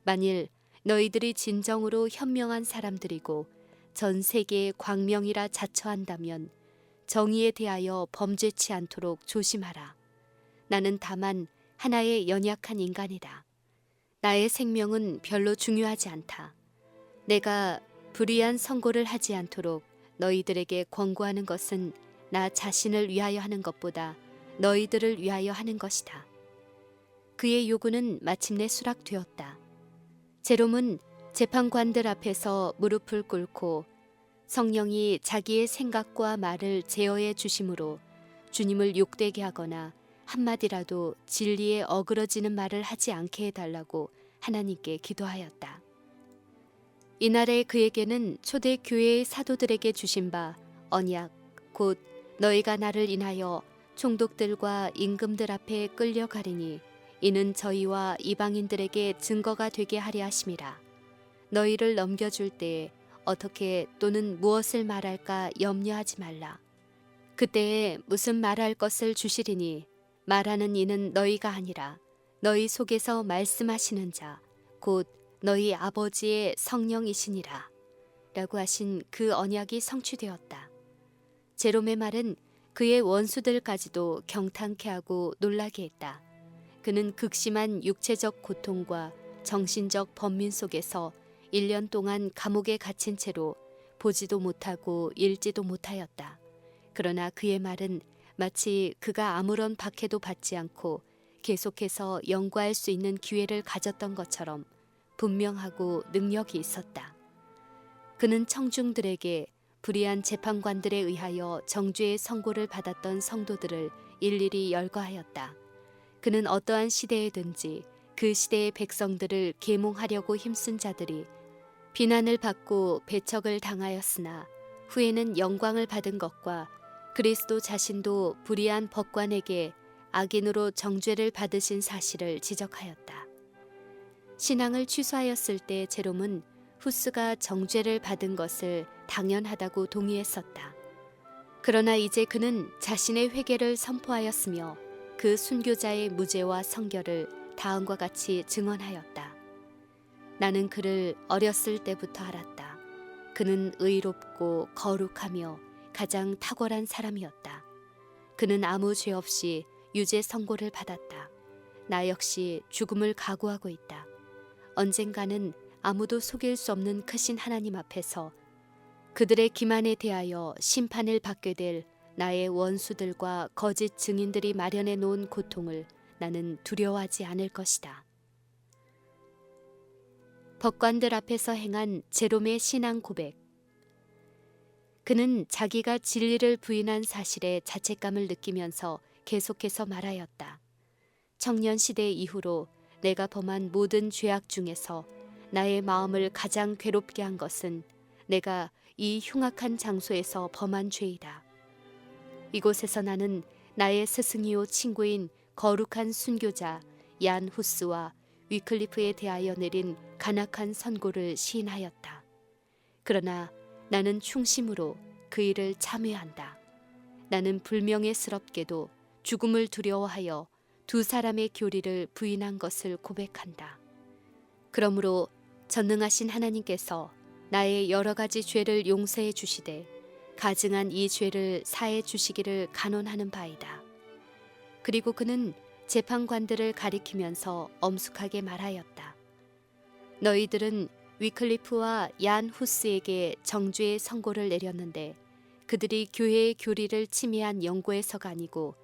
만일 너희들이 진정으로 현명한 사람들이고 전 세계의 광명이라 자처한다면 정의에 대하여 범죄치 않도록 조심하라. 나는 다만 하나의 연약한 인간이다. 나의 생명은 별로 중요하지 않다. 내가 불의한 선고를 하지 않도록 너희들에게 권고하는 것은 나 자신을 위하여 하는 것보다 너희들을 위하여 하는 것이다. 그의 요구는 마침내 수락되었다. 제롬은 재판관들 앞에서 무릎을 꿇고 성령이 자기의 생각과 말을 제어해 주심으로 주님을 욕되게 하거나 한마디라도 진리에 어그러지는 말을 하지 않게 해달라고 하나님께 기도하였다. 이날에 그에게는 초대 교회의 사도들에게 주신 바 언약 곧 너희가 나를 인하여 총독들과 임금들 앞에 끌려가리니 이는 저희와 이방인들에게 증거가 되게 하려 하심이라. 너희를 넘겨줄 때에 어떻게 또는 무엇을 말할까 염려하지 말라. 그때에 무슨 말할 것을 주시리니 말하는 이는 너희가 아니라 너희 속에서 말씀하시는 자 곧 너희 아버지의 성령이시니라. 라고 하신 그 언약이 성취되었다. 제롬의 말은 그의 원수들까지도 경탄케 하고 놀라게 했다. 그는 극심한 육체적 고통과 정신적 번민 속에서 1년 동안 감옥에 갇힌 채로 보지도 못하고 읽지도 못하였다. 그러나 그의 말은 마치 그가 아무런 박해도 받지 않고 계속해서 연구할 수 있는 기회를 가졌던 것처럼 분명하고 능력이 있었다. 그는 청중들에게 불의한 재판관들에 의하여 정죄의 선고를 받았던 성도들을 일일이 열거하였다. 그는 어떠한 시대에든지 그 시대의 백성들을 계몽하려고 힘쓴 자들이 비난을 받고 배척을 당하였으나 후에는 영광을 받은 것과 그리스도 자신도 불의한 법관에게 악인으로 정죄를 받으신 사실을 지적하였다. 신앙을 취소하였을 때 제롬은 후스가 정죄를 받은 것을 당연하다고 동의했었다. 그러나 이제 그는 자신의 회개를 선포하였으며 그 순교자의 무죄와 성결을 다음과 같이 증언하였다. 나는 그를 어렸을 때부터 알았다. 그는 의롭고 거룩하며 가장 탁월한 사람이었다. 그는 아무 죄 없이 유죄 선고를 받았다. 나 역시 죽음을 각오하고 있다. 언젠가는 아무도 속일 수 없는 크신 하나님 앞에서 그들의 기만에 대하여 심판을 받게 될 나의 원수들과 거짓 증인들이 마련해 놓은 고통을 나는 두려워하지 않을 것이다. 법관들 앞에서 행한 제롬의 신앙 고백. 그는 자기가 진리를 부인한 사실에 자책감을 느끼면서 계속해서 말하였다. 청년 시대 이후로 내가 범한 모든 죄악 중에서 나의 마음을 가장 괴롭게 한 것은 내가 이 흉악한 장소에서 범한 죄이다. 이곳에서 나는 나의 스승이요 친구인 거룩한 순교자 얀 후스와 위클리프에 대하여 내린 간악한 선고를 시인하였다. 그러나 나는 충심으로 그 일을 참회한다. 나는 불명예스럽게도 죽음을 두려워하여 두 사람의 교리를 부인한 것을 고백한다. 그러므로 전능하신 하나님께서 나의 여러 가지 죄를 용서해 주시되 가증한 이 죄를 사해 주시기를 간원하는 바이다. 그리고 그는 재판관들을 가리키면서 엄숙하게 말하였다. 너희들은 위클리프와 얀 후스에게 정죄의 선고를 내렸는데 그들이 교회의 교리를 침해한 연고에서가 아니고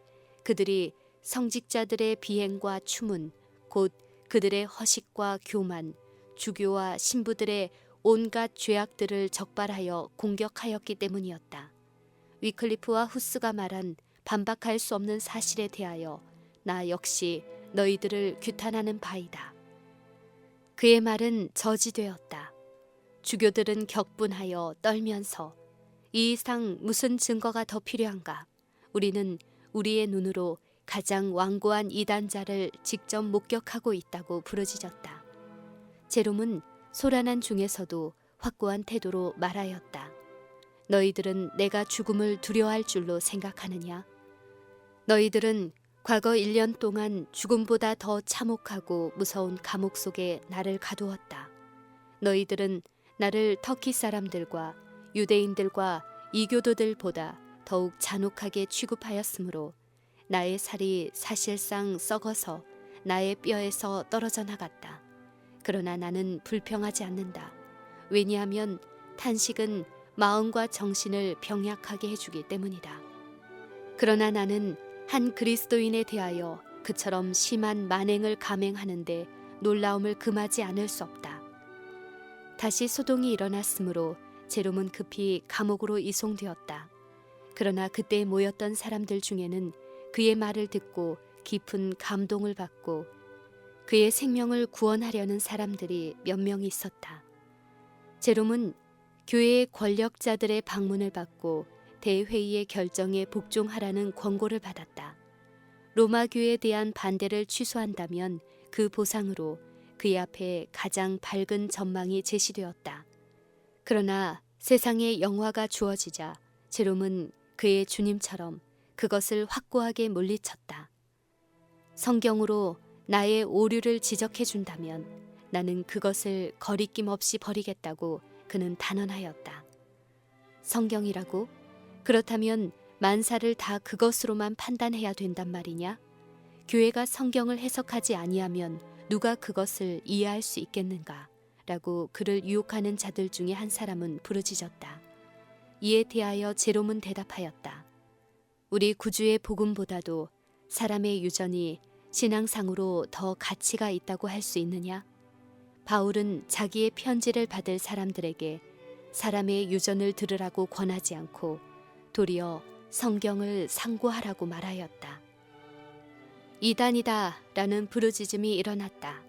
그들이 성직자들의 비행과 추문, 곧 그들의 허식과 교만, 주교와 신부들의 온갖 죄악들을 적발하여 공격하였기 때문이었다. 위클리프와 후스가 말한 반박할 수 없는 사실에 대하여 나 역시 너희들을 규탄하는 바이다. 그의 말은 저지되었다. 주교들은 격분하여 떨면서 이 이상 무슨 증거가 더 필요한가? 우리는 우리의 눈으로 가장 완고한 이단자를 직접 목격하고 있다고 부르짖었다. 제롬은 소란한 중에서도 확고한 태도로 말하였다. 너희들은 내가 죽음을 두려워할 줄로 생각하느냐? 너희들은 과거 1년 동안 죽음보다 더 참혹하고 무서운 감옥 속에 나를 가두었다. 너희들은 나를 터키 사람들과 유대인들과 이교도들보다 더욱 잔혹하게 취급하였으므로 나의 살이 사실상 썩어서 나의 뼈에서 떨어져 나갔다. 그러나 나는 불평하지 않는다. 왜냐하면 탄식은 마음과 정신을 병약하게 해주기 때문이다. 그러나 나는 한 그리스도인에 대하여 그처럼 심한 만행을 감행하는데 놀라움을 금하지 않을 수 없다. 다시 소동이 일어났으므로 제롬은 급히 감옥으로 이송되었다. 그러나 그때 모였던 사람들 중에는 그의 말을 듣고 깊은 감동을 받고 그의 생명을 구원하려는 사람들이 몇 명 있었다. 제롬은 교회의 권력자들의 방문을 받고 대회의의 결정에 복종하라는 권고를 받았다. 로마 교회에 대한 반대를 취소한다면 그 보상으로 그의 앞에 가장 밝은 전망이 제시되었다. 그러나 세상에 영화가 주어지자 제롬은 그의 주님처럼 그것을 확고하게 물리쳤다. 성경으로 나의 오류를 지적해 준다면 나는 그것을 거리낌 없이 버리겠다고 그는 단언하였다. 성경이라고? 그렇다면 만사를 다 그것으로만 판단해야 된단 말이냐? 교회가 성경을 해석하지 아니하면 누가 그것을 이해할 수 있겠는가? 라고 그를 유혹하는 자들 중에 한 사람은 부르짖었다. 이에 대하여 제롬은 대답하였다. 우리 구주의 복음보다도 사람의 유전이 신앙상으로 더 가치가 있다고 할 수 있느냐? 바울은 자기의 편지를 받을 사람들에게 사람의 유전을 들으라고 권하지 않고 도리어 성경을 상고하라고 말하였다. 이단이다 라는 부르짖음이 일어났다.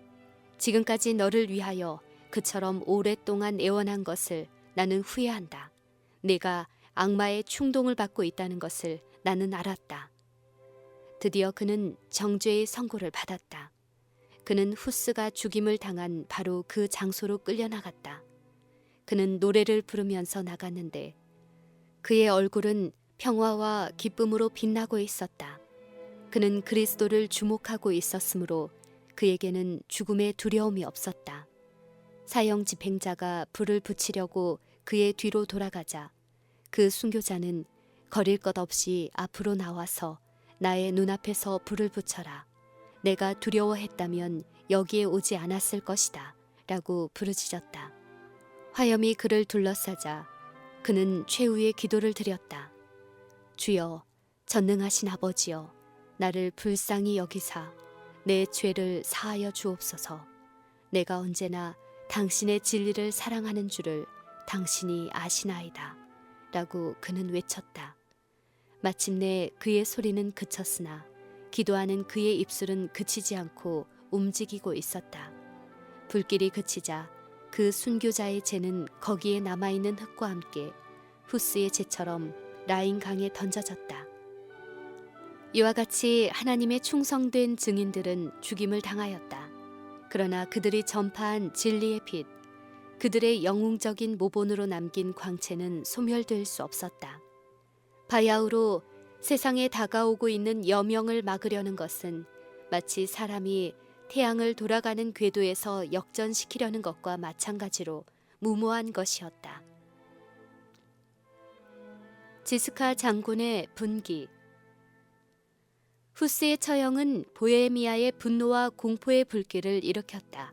지금까지 너를 위하여 그처럼 오랫동안 애원한 것을 나는 후회한다. 내가 악마의 충동을 받고 있다는 것을 나는 알았다. 드디어 그는 정죄의 선고를 받았다. 그는 후스가 죽임을 당한 바로 그 장소로 끌려나갔다. 그는 노래를 부르면서 나갔는데 그의 얼굴은 평화와 기쁨으로 빛나고 있었다. 그는 그리스도를 주목하고 있었으므로 그에게는 죽음의 두려움이 없었다. 사형 집행자가 불을 붙이려고 그의 뒤로 돌아가자 그 순교자는 거릴 것 없이 앞으로 나와서 나의 눈앞에서 불을 붙여라. 내가 두려워했다면 여기에 오지 않았을 것이다. 라고 부르짖었다. 화염이 그를 둘러싸자 그는 최후의 기도를 드렸다. 주여, 전능하신 아버지여, 나를 불쌍히 여기사 내 죄를 사하여 주옵소서. 내가 언제나 당신의 진리를 사랑하는 줄을 당신이 아시나이다. 라고 그는 외쳤다. 마침내 그의 소리는 그쳤으나 기도하는 그의 입술은 그치지 않고 움직이고 있었다. 불길이 그치자 그 순교자의 죄는 거기에 남아있는 흙과 함께 후스의 죄처럼 라인 강에 던져졌다. 이와 같이 하나님의 충성된 증인들은 죽임을 당하였다. 그러나 그들이 전파한 진리의 빛, 그들의 영웅적인 모본으로 남긴 광채는 소멸될 수 없었다. 바야흐로 세상에 다가오고 있는 여명을 막으려는 것은 마치 사람이 태양을 돌아가는 궤도에서 역전시키려는 것과 마찬가지로 무모한 것이었다. 지스카 장군의 분기. 후스의 처형은 보헤미아의 분노와 공포의 불길을 일으켰다.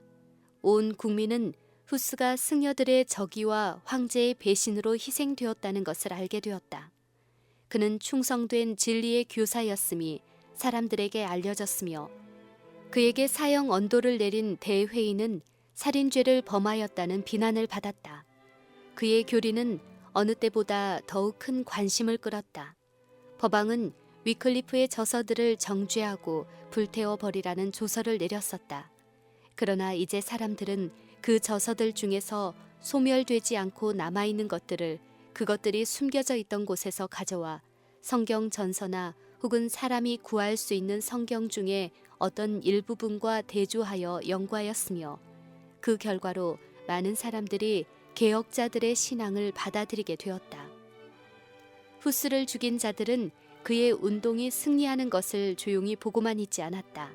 온 국민은 후스가 승려들의 적의와 황제의 배신으로 희생되었다는 것을 알게 되었다. 그는 충성된 진리의 교사였음이 사람들에게 알려졌으며 그에게 사형 언도를 내린 대회의는 살인죄를 범하였다는 비난을 받았다. 그의 교리는 어느 때보다 더욱 큰 관심을 끌었다. 법왕은 위클리프의 저서들을 정죄하고 불태워버리라는 조서를 내렸었다. 그러나 이제 사람들은 그 저서들 중에서 소멸되지 않고 남아있는 것들을 그것들이 숨겨져 있던 곳에서 가져와 성경 전서나 혹은 사람이 구할 수 있는 성경 중에 어떤 일부분과 대조하여 연구하였으며 그 결과로 많은 사람들이 개혁자들의 신앙을 받아들이게 되었다. 후스를 죽인 자들은 그의 운동이 승리하는 것을 조용히 보고만 있지 않았다.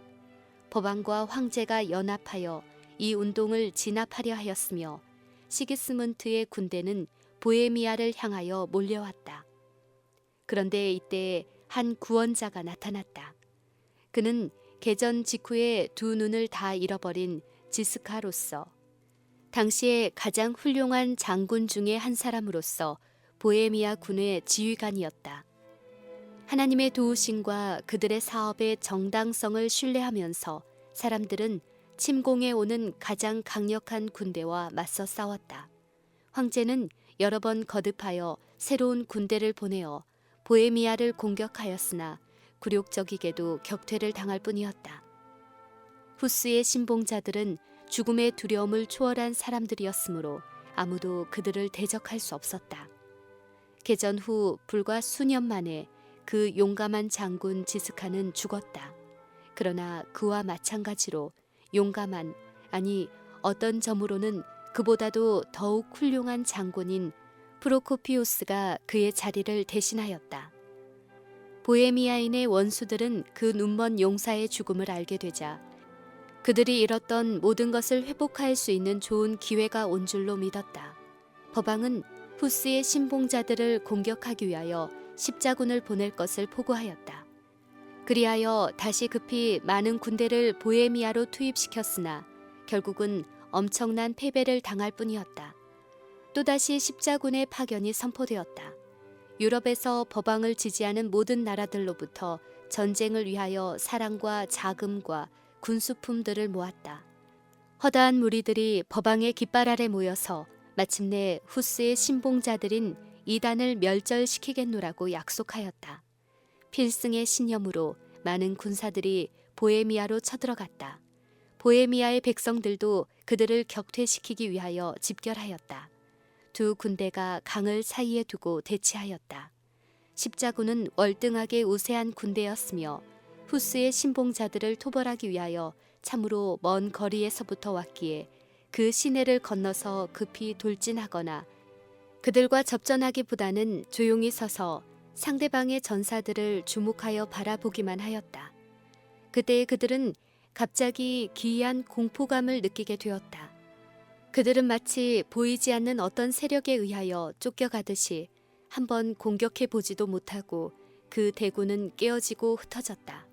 법왕과 황제가 연합하여 이 운동을 진압하려 하였으며 시기스문트의 군대는 보헤미아를 향하여 몰려왔다. 그런데 이때 한 구원자가 나타났다. 그는 개전 직후에 두 눈을 다 잃어버린 지스카로서 당시에 가장 훌륭한 장군 중의 한 사람으로서 보헤미아 군의 지휘관이었다. 하나님의 도우심과 그들의 사업의 정당성을 신뢰하면서 사람들은 침공해 오는 가장 강력한 군대와 맞서 싸웠다. 황제는 여러 번 거듭하여 새로운 군대를 보내어 보헤미아를 공격하였으나 굴욕적이게도 격퇴를 당할 뿐이었다. 후스의 신봉자들은 죽음의 두려움을 초월한 사람들이었으므로 아무도 그들을 대적할 수 없었다. 개전 후 불과 수년 만에 그 용감한 장군 지스카는 죽었다. 그러나 그와 마찬가지로 용감한, 아니 어떤 점으로는 그보다도 더욱 훌륭한 장군인 프로코피우스가 그의 자리를 대신하였다. 보헤미아인의 원수들은 그 눈먼 용사의 죽음을 알게 되자 그들이 잃었던 모든 것을 회복할 수 있는 좋은 기회가 온 줄로 믿었다. 법왕은 후스의 신봉자들을 공격하기 위하여 십자군을 보낼 것을 포고하였다. 그리하여 다시 급히 많은 군대를 보헤미아로 투입시켰으나 결국은 엄청난 패배를 당할 뿐이었다. 또다시 십자군의 파견이 선포되었다. 유럽에서 법왕을 지지하는 모든 나라들로부터 전쟁을 위하여 사랑과 자금과 군수품들을 모았다. 허다한 무리들이 법왕의 깃발 아래 모여서 마침내 후스의 신봉자들인 이단을 멸절시키겠노라고 약속하였다. 필승의 신념으로 많은 군사들이 보헤미아로 쳐들어갔다. 보헤미아의 백성들도 그들을 격퇴시키기 위하여 집결하였다. 두 군대가 강을 사이에 두고 대치하였다. 십자군은 월등하게 우세한 군대였으며 후스의 신봉자들을 토벌하기 위하여 참으로 먼 거리에서부터 왔기에 그 시내를 건너서 급히 돌진하거나 그들과 접전하기보다는 조용히 서서 상대방의 전사들을 주목하여 바라보기만 하였다. 그때 그들은 갑자기 기이한 공포감을 느끼게 되었다. 그들은 마치 보이지 않는 어떤 세력에 의하여 쫓겨가듯이 한번 공격해 보지도 못하고 그 대군은 깨어지고 흩어졌다.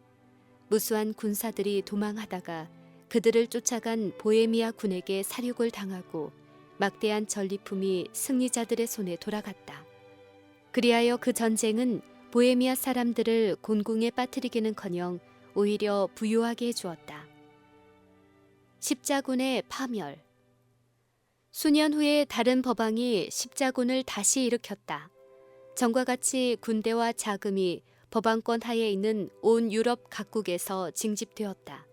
무수한 군사들이 도망하다가 그들을 쫓아간 보헤미아 군에게 사륙을 당하고 막대한 전리품이 승리자들의 손에 돌아갔다. 그리하여 그 전쟁은 보헤미아 사람들을 곤궁에 빠뜨리기는커녕 오히려 부유하게 해주었다. 십자군의 파멸. 수년 후에 다른 법왕이 십자군을 다시 일으켰다. 전과 같이 군대와 자금이 법왕권 하에 있는 온 유럽 각국에서 징집되었다.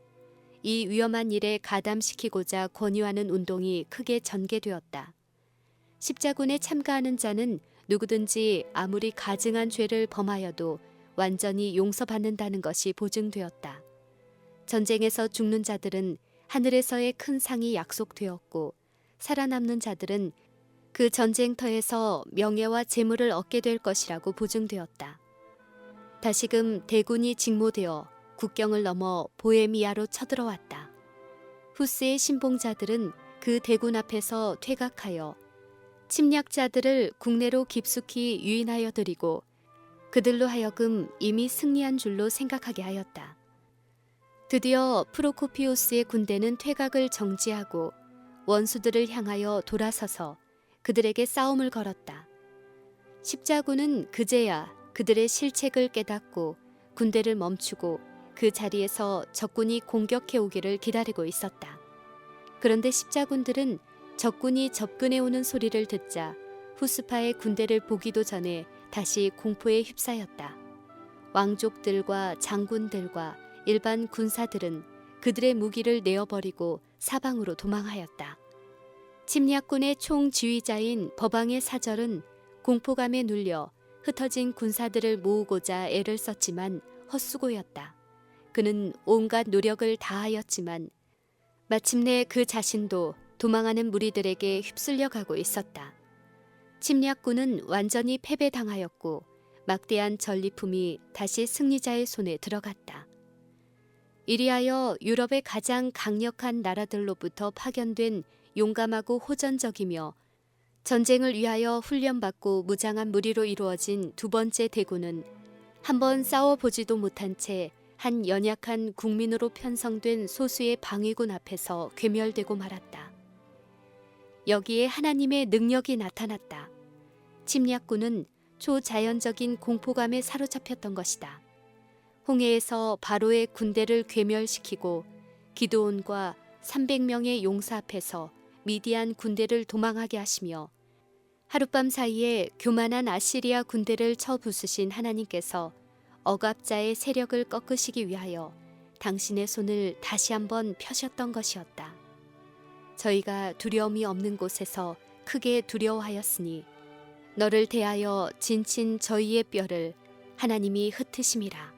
이 위험한 일에 가담시키고자 권유하는 운동이 크게 전개되었다. 십자군에 참가하는 자는 누구든지 아무리 가증한 죄를 범하여도 완전히 용서받는다는 것이 보증되었다. 전쟁에서 죽는 자들은 하늘에서의 큰 상이 약속되었고 살아남는 자들은 그 전쟁터에서 명예와 재물을 얻게 될 것이라고 보증되었다. 다시금 대군이 직모되어 국경을 넘어 보헤미아로 쳐들어왔다. 후스의 신봉자들은 그 대군 앞에서 퇴각하여 침략자들을 국내로 깊숙이 유인하여 들이고 그들로 하여금 이미 승리한 줄로 생각하게 하였다. 드디어 프로코피우스의 군대는 퇴각을 정지하고 원수들을 향하여 돌아서서 그들에게 싸움을 걸었다. 십자군은 그제야 그들의 실책을 깨닫고 군대를 멈추고 그 자리에서 적군이 공격해 오기를 기다리고 있었다. 그런데 십자군들은 적군이 접근해 오는 소리를 듣자 후스파의 군대를 보기도 전에 다시 공포에 휩싸였다. 왕족들과 장군들과 일반 군사들은 그들의 무기를 내어버리고 사방으로 도망하였다. 침략군의 총지휘자인 법왕의 사절은 공포감에 눌려 흩어진 군사들을 모으고자 애를 썼지만 헛수고였다. 그는 온갖 노력을 다하였지만 마침내 그 자신도 도망하는 무리들에게 휩쓸려 가고 있었다. 침략군은 완전히 패배당하였고 막대한 전리품이 다시 승리자의 손에 들어갔다. 이리하여 유럽의 가장 강력한 나라들로부터 파견된 용감하고 호전적이며 전쟁을 위하여 훈련받고 무장한 무리로 이루어진 두 번째 대군은 한번 싸워보지도 못한 채 한 연약한 국민으로 편성된 소수의 방위군 앞에서 괴멸되고 말았다. 여기에 하나님의 능력이 나타났다. 침략군은 초자연적인 공포감에 사로잡혔던 것이다. 홍해에서 바로의 군대를 괴멸시키고 기드온과 300명의 용사 앞에서 미디안 군대를 도망하게 하시며 하룻밤 사이에 교만한 아시리아 군대를 쳐부수신 하나님께서 억압자의 세력을 꺾으시기 위하여 당신의 손을 다시 한번 펴셨던 것이었다. 저희가 두려움이 없는 곳에서 크게 두려워하였으니 너를 대하여 진친 저희의 뼈를 하나님이 흩으심이라.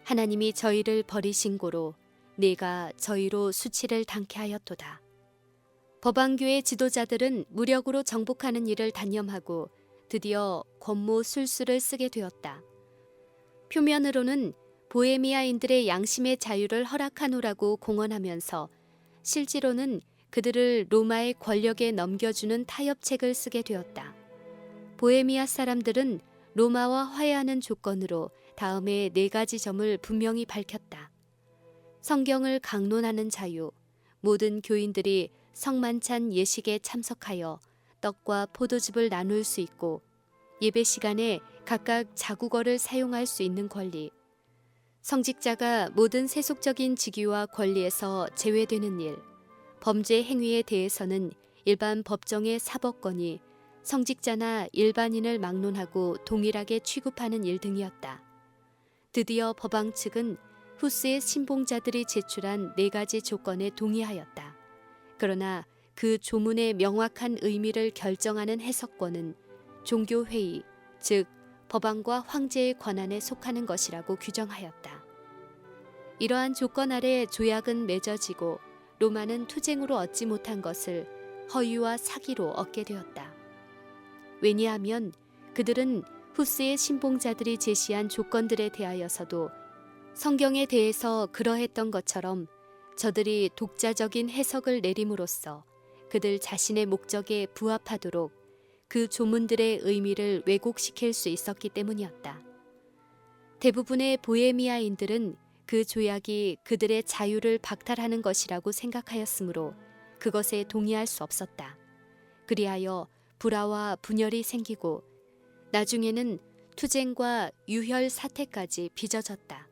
하나님이 저희를 버리신 고로 네가 저희로 수치를 당케 하였도다. 법왕교의 지도자들은 무력으로 정복하는 일을 단념하고 드디어 권모 술수를 쓰게 되었다. 표면으로는 보헤미아인들의 양심의 자유를 허락하노라고 공언하면서 실제로는 그들을 로마의 권력에 넘겨주는 타협책을 쓰게 되었다. 보헤미아 사람들은 로마와 화해하는 조건으로 다음에 4가지 점을 분명히 밝혔다. 성경을 강론하는 자유, 모든 교인들이 성만찬 예식에 참석하여 떡과 포도즙을 나눌 수 있고 예배 시간에 각각 자국어를 사용할 수 있는 권리, 성직자가 모든 세속적인 직위와 권리에서 제외되는 일, 범죄 행위에 대해서는 일반 법정의 사법권이 성직자나 일반인을 막론하고 동일하게 취급하는 일 등이었다. 드디어 법왕 측은 후스의 신봉자들이 제출한 4가지 조건에 동의하였다. 그러나 그 조문의 명확한 의미를 결정하는 해석권은 종교회의, 즉 법왕과 황제의 권한에 속하는 것이라고 규정하였다. 이러한 조건 아래 조약은 맺어지고 로마는 투쟁으로 얻지 못한 것을 허위와 사기로 얻게 되었다. 왜냐하면 그들은 후스의 신봉자들이 제시한 조건들에 대하여서도 성경에 대해서 그러했던 것처럼 저들이 독자적인 해석을 내림으로써 그들 자신의 목적에 부합하도록 그 조문들의 의미를 왜곡시킬 수 있었기 때문이었다. 대부분의 보헤미아인들은 그 조약이 그들의 자유를 박탈하는 것이라고 생각하였으므로 그것에 동의할 수 없었다. 그리하여 불화와 분열이 생기고 나중에는 투쟁과 유혈 사태까지 빚어졌다.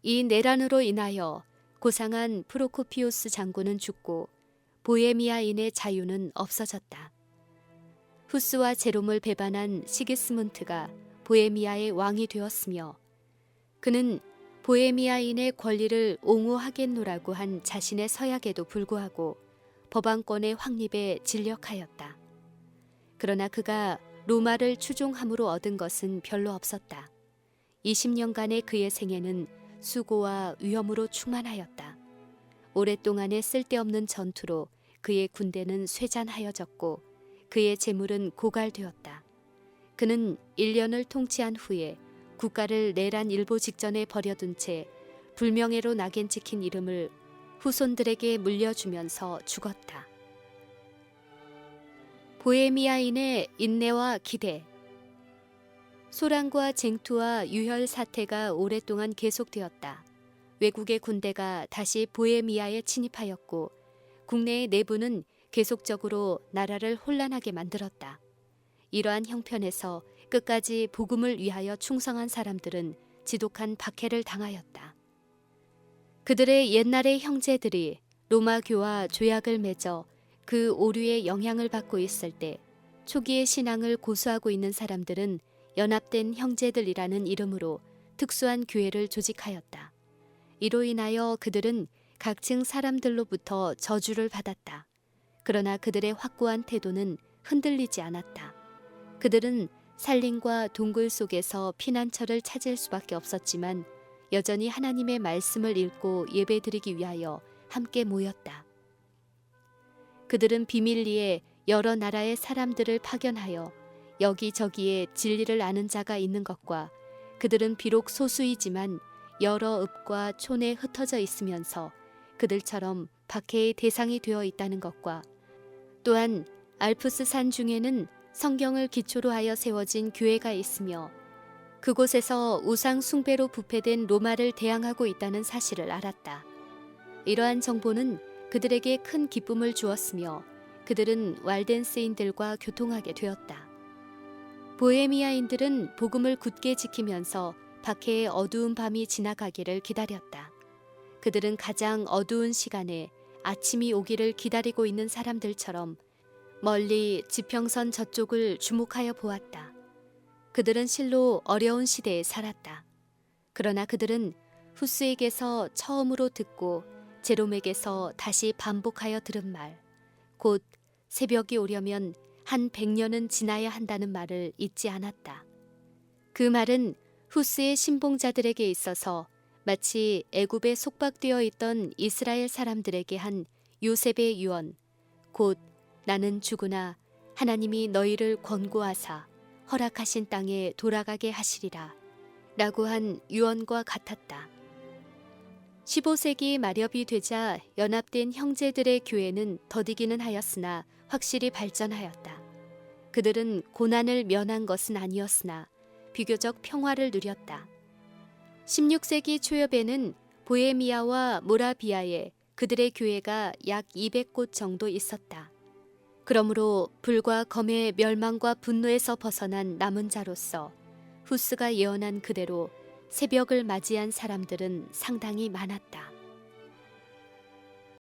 이 내란으로 인하여 고상한 프로코피우스 장군은 죽고 보헤미아인의 자유는 없어졌다. 후스와 제롬을 배반한 시기스문트가 보헤미아의 왕이 되었으며 그는 보헤미아인의 권리를 옹호하겠노라고 한 자신의 서약에도 불구하고 법왕권의 확립에 진력하였다. 그러나 그가 로마를 추종함으로 얻은 것은 별로 없었다. 20년간의 그의 생애는 수고와 위험으로 충만하였다. 오랫동안의 쓸데없는 전투로 그의 군대는 쇠잔하여졌고 그의 재물은 고갈되었다. 그는 1년을 통치한 후에 국가를 내란 일보 직전에 버려둔 채 불명예로 낙인 찍힌 이름을 후손들에게 물려주면서 죽었다. 보헤미아인의 인내와 기대. 소란과 쟁투와 유혈 사태가 오랫동안 계속되었다. 외국의 군대가 다시 보헤미아에 침입하였고 국내의 내부는 계속적으로 나라를 혼란하게 만들었다. 이러한 형편에서 끝까지 복음을 위하여 충성한 사람들은 지독한 박해를 당하였다. 그들의 옛날의 형제들이 로마교와 조약을 맺어 그 오류의 영향을 받고 있을 때 초기의 신앙을 고수하고 있는 사람들은 연합된 형제들이라는 이름으로 특수한 교회를 조직하였다. 이로 인하여 그들은 각층 사람들로부터 저주를 받았다. 그러나 그들의 확고한 태도는 흔들리지 않았다. 그들은 살림과 동굴 속에서 피난처를 찾을 수밖에 없었지만 여전히 하나님의 말씀을 읽고 예배드리기 위하여 함께 모였다. 그들은 비밀리에 여러 나라의 사람들을 파견하여 여기저기에 진리를 아는 자가 있는 것과 그들은 비록 소수이지만 여러 읍과 촌에 흩어져 있으면서 그들처럼 박해의 대상이 되어 있다는 것과 또한 알프스 산 중에는 성경을 기초로 하여 세워진 교회가 있으며 그곳에서 우상 숭배로 부패된 로마를 대항하고 있다는 사실을 알았다. 이러한 정보는 그들에게 큰 기쁨을 주었으며 그들은 왈덴스인들과 교통하게 되었다. 보헤미아인들은 복음을 굳게 지키면서 박해의 어두운 밤이 지나가기를 기다렸다. 그들은 가장 어두운 시간에 아침이 오기를 기다리고 있는 사람들처럼 멀리 지평선 저쪽을 주목하여 보았다. 그들은 실로 어려운 시대에 살았다. 그러나 그들은 후스에게서 처음으로 듣고 제롬에게서 다시 반복하여 들은 말, 곧 새벽이 오려면 한 100년은 지나야 한다는 말을 잊지 않았다. 그 말은 후스의 신봉자들에게 있어서 마치 애굽에 속박되어 있던 이스라엘 사람들에게 한 요셉의 유언, 곧 나는 죽으나 하나님이 너희를 권고하사 허락하신 땅에 돌아가게 하시리라 라고 한 유언과 같았다. 15세기 말엽이 되자 연합된 형제들의 교회는 더디기는 하였으나 확실히 발전하였다. 그들은 고난을 면한 것은 아니었으나 비교적 평화를 누렸다. 16세기 초엽에는 보헤미아와 모라비아에 그들의 교회가 약 200곳 정도 있었다. 그러므로 불과 검의 멸망과 분노에서 벗어난 남은 자로서 후스가 예언한 그대로 새벽을 맞이한 사람들은 상당히 많았다.